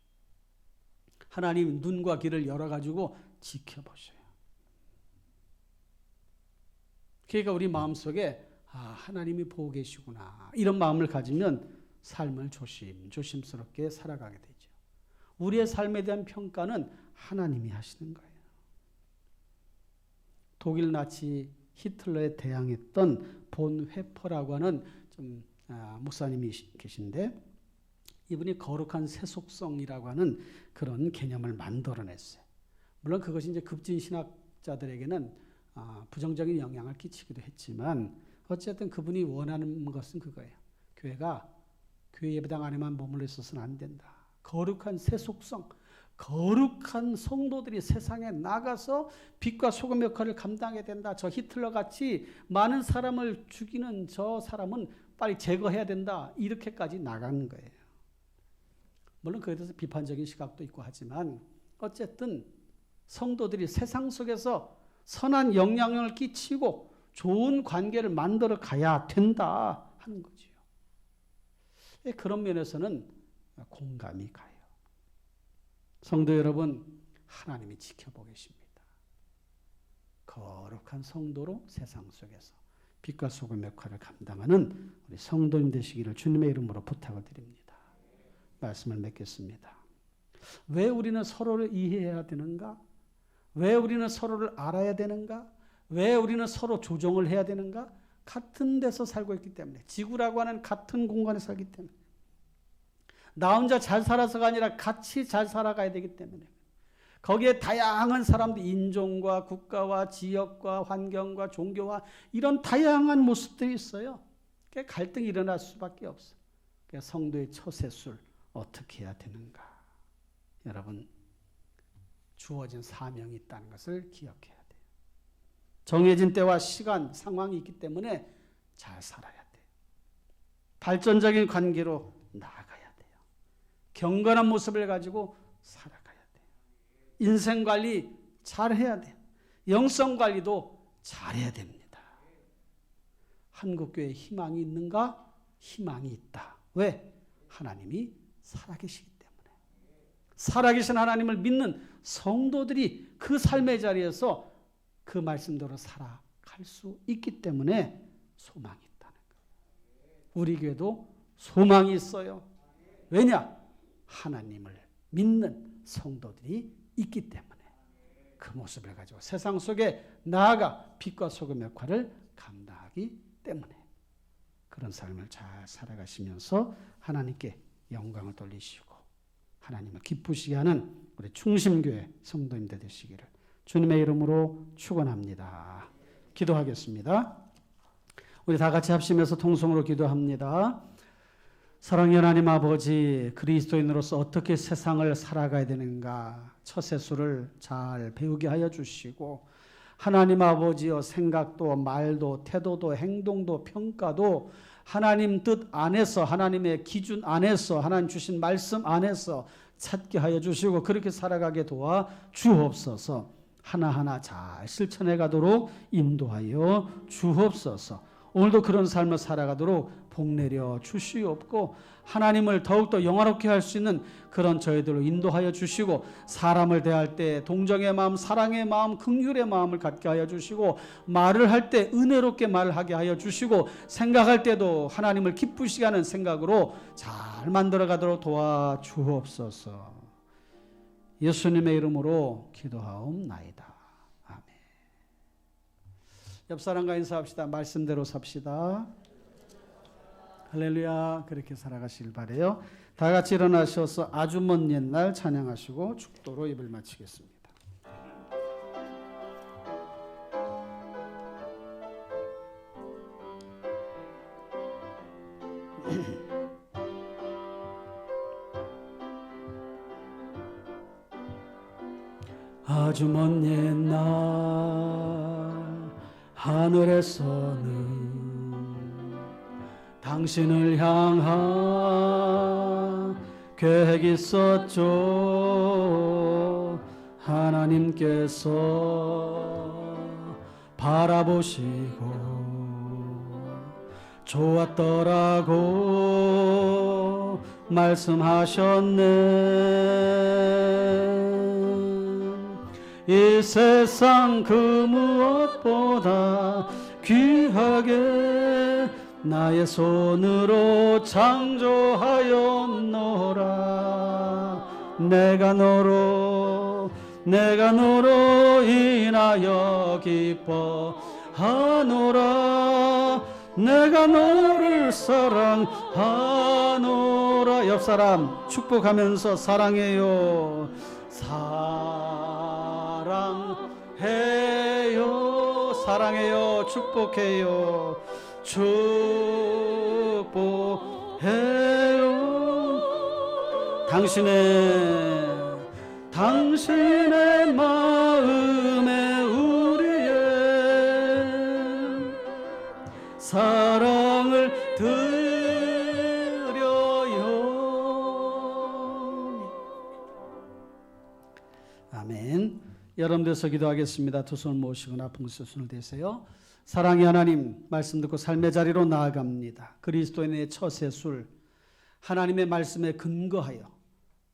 하나님 눈과 귀를 열어가지고 지켜보셔요. 그러니까 우리 마음속에 하나님이 보고 계시구나 이런 마음을 가지면 삶을 조심스럽게 살아가게 되죠. 우리의 삶에 대한 평가는 하나님이 하시는 거예요. 독일 나치 히틀러에 대항했던 본 회퍼라고 하는 목사님이 계신데, 이분이 거룩한 세속성이라고 하는 그런 개념을 만들어냈어요. 물론 그것이 이제 급진 신학자들에게는 부정적인 영향을 끼치기도 했지만, 어쨌든 그분이 원하는 것은 그거예요. 교회가 교회 예배당 안에만 머물러 있어서는 안 된다. 거룩한 세속성, 거룩한 성도들이 세상에 나가서 빛과 소금 역할을 감당해야 된다. 저 히틀러 같이 많은 사람을 죽이는 저 사람은 빨리 제거해야 된다. 이렇게까지 나가는 거예요. 물론 그에 대해서 비판적인 시각도 있고 하지만, 어쨌든 성도들이 세상 속에서 선한 영향력을 끼치고 좋은 관계를 만들어 가야 된다 하는 거지요. 그런 면에서는 공감이 가요. 성도 여러분, 하나님이 지켜보고 계십니다. 거룩한 성도로 세상 속에서 빛과 소금 역할을 감당하는 우리 성도님 되시기를 주님의 이름으로 부탁을 드립니다. 말씀을 맺겠습니다. 왜 우리는 서로를 이해해야 되는가? 왜 우리는 서로를 알아야 되는가? 왜 우리는 서로 조정을 해야 되는가? 같은 데서 살고 있기 때문에, 지구라고 하는 같은 공간에 살기 때문에, 나 혼자 잘 살아서가 아니라 같이 잘 살아가야 되기 때문에, 거기에 다양한 사람들, 인종과 국가와 지역과 환경과 종교와 이런 다양한 모습들이 있어요. 갈등이 일어날 수밖에 없어요. 성도의 처세술 어떻게 해야 되는가? 여러분, 주어진 사명이 있다는 것을 기억해야 돼요. 정해진 때와 시간, 상황이 있기 때문에 잘 살아야 돼요. 발전적인 관계로 나아가야 돼요. 경건한 모습을 가지고 살아가야 돼요. 인생 관리 잘해야 돼요. 영성 관리도 잘해야 됩니다. 한국교회에 희망이 있는가? 희망이 있다. 왜? 하나님이 살아계시기 때문에. 살아계신 하나님을 믿는 성도들이 그 삶의 자리에서 그 말씀대로 살아갈 수 있기 때문에 소망이 있다는 거예요. 우리 교회도 소망이 있어요. 왜냐? 하나님을 믿는 성도들이 있기 때문에, 그 모습을 가지고 세상 속에 나아가 빛과 소금 역할을 감당하기 때문에 그런 삶을 잘 살아가시면서 하나님께 영광을 돌리시고 하나님을 기쁘시게 하는 우리 충심교회 성도님들 되시기를 주님의 이름으로 축원합니다. 기도하겠습니다. 우리 다 같이 합심해서 통성으로 기도합니다. 사랑의 하나님 아버지, 그리스도인으로서 어떻게 세상을 살아가야 되는가 처세술을 잘 배우게 하여 주시고, 하나님 아버지여 생각도 말도 태도도 행동도 평가도 하나님 뜻 안에서, 하나님의 기준 안에서, 하나님 주신 말씀 안에서 찾게 하여 주시고 그렇게 살아가게 도와 주옵소서. 하나하나 잘 실천해 가도록 인도하여 주옵소서. 오늘도 그런 삶을 살아가도록 복내려 주시옵고, 하나님을 더욱더 영화롭게 할 수 있는 그런 저희들로 인도하여 주시고, 사람을 대할 때 동정의 마음, 사랑의 마음, 긍휼의 마음을 갖게 하여 주시고, 말을 할 때 은혜롭게 말하게 하여 주시고, 생각할 때도 하나님을 기쁘시게 하는 생각으로 잘 만들어가도록 도와 주옵소서. 예수님의 이름으로 기도하옵나이다. 아멘. 옆 사람과 인사합시다. 말씀대로 삽시다. 할렐루야. 그렇게 살아가시길 바라요. 다 같이 일어나셔서 아주 먼 옛날 찬양하시고 축도로 예배를 마치겠습니다. 아주 먼 옛날 하늘에서는 당신을 향한 계획이 있었죠. 하나님께서 바라보시고 좋았더라고 말씀하셨네. 이 세상 그 무엇보다 귀하게 나의 손으로 창조하였노라. 내가 너로 인하여 기뻐하노라. 내가 너를 사랑하노라. 옆 사람 축복하면서 사랑해요. 사랑해요. 사랑해요. 축복해요. 축복해요. 당신의 마음에 우리의 사랑을 드려요. 아멘. 여러분들서 기도하겠습니다. 두 손을 모시거나 봉수 손을 대세요. 사랑의 하나님, 말씀 듣고 삶의 자리로 나아갑니다. 그리스도인의 처세술, 하나님의 말씀에 근거하여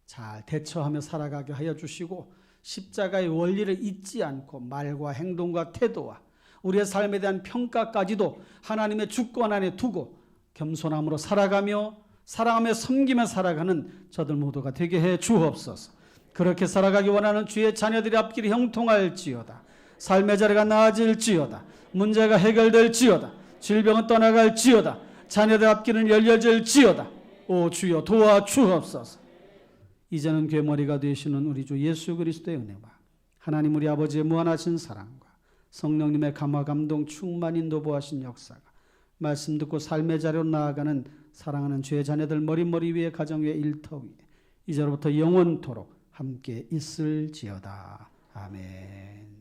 잘 대처하며 살아가게 하여 주시고, 십자가의 원리를 잊지 않고 말과 행동과 태도와 우리의 삶에 대한 평가까지도 하나님의 주권 안에 두고 겸손함으로 살아가며 섬기며 살아가는 저들 모두가 되게 해 주옵소서. 그렇게 살아가기 원하는 주의 자녀들의 앞길이 형통할지어다. 삶의 자리가 나아질지어다. 문제가 해결될지어다. 질병은 떠나갈지어다. 자녀들 앞길은 열려질지어다. 오 주여 도와주옵소서. 이제는 괴머리가 되시는 우리 주 예수 그리스도의 은혜와 하나님 우리 아버지의 무한하신 사랑과 성령님의 감화 감동 충만 인도보하신 역사가 말씀 듣고 삶의 자리로 나아가는 사랑하는 주의 자녀들 머리 위에 가정 위에 일터 위에 이제로부터 영원토록 함께 있을지어다. 아멘.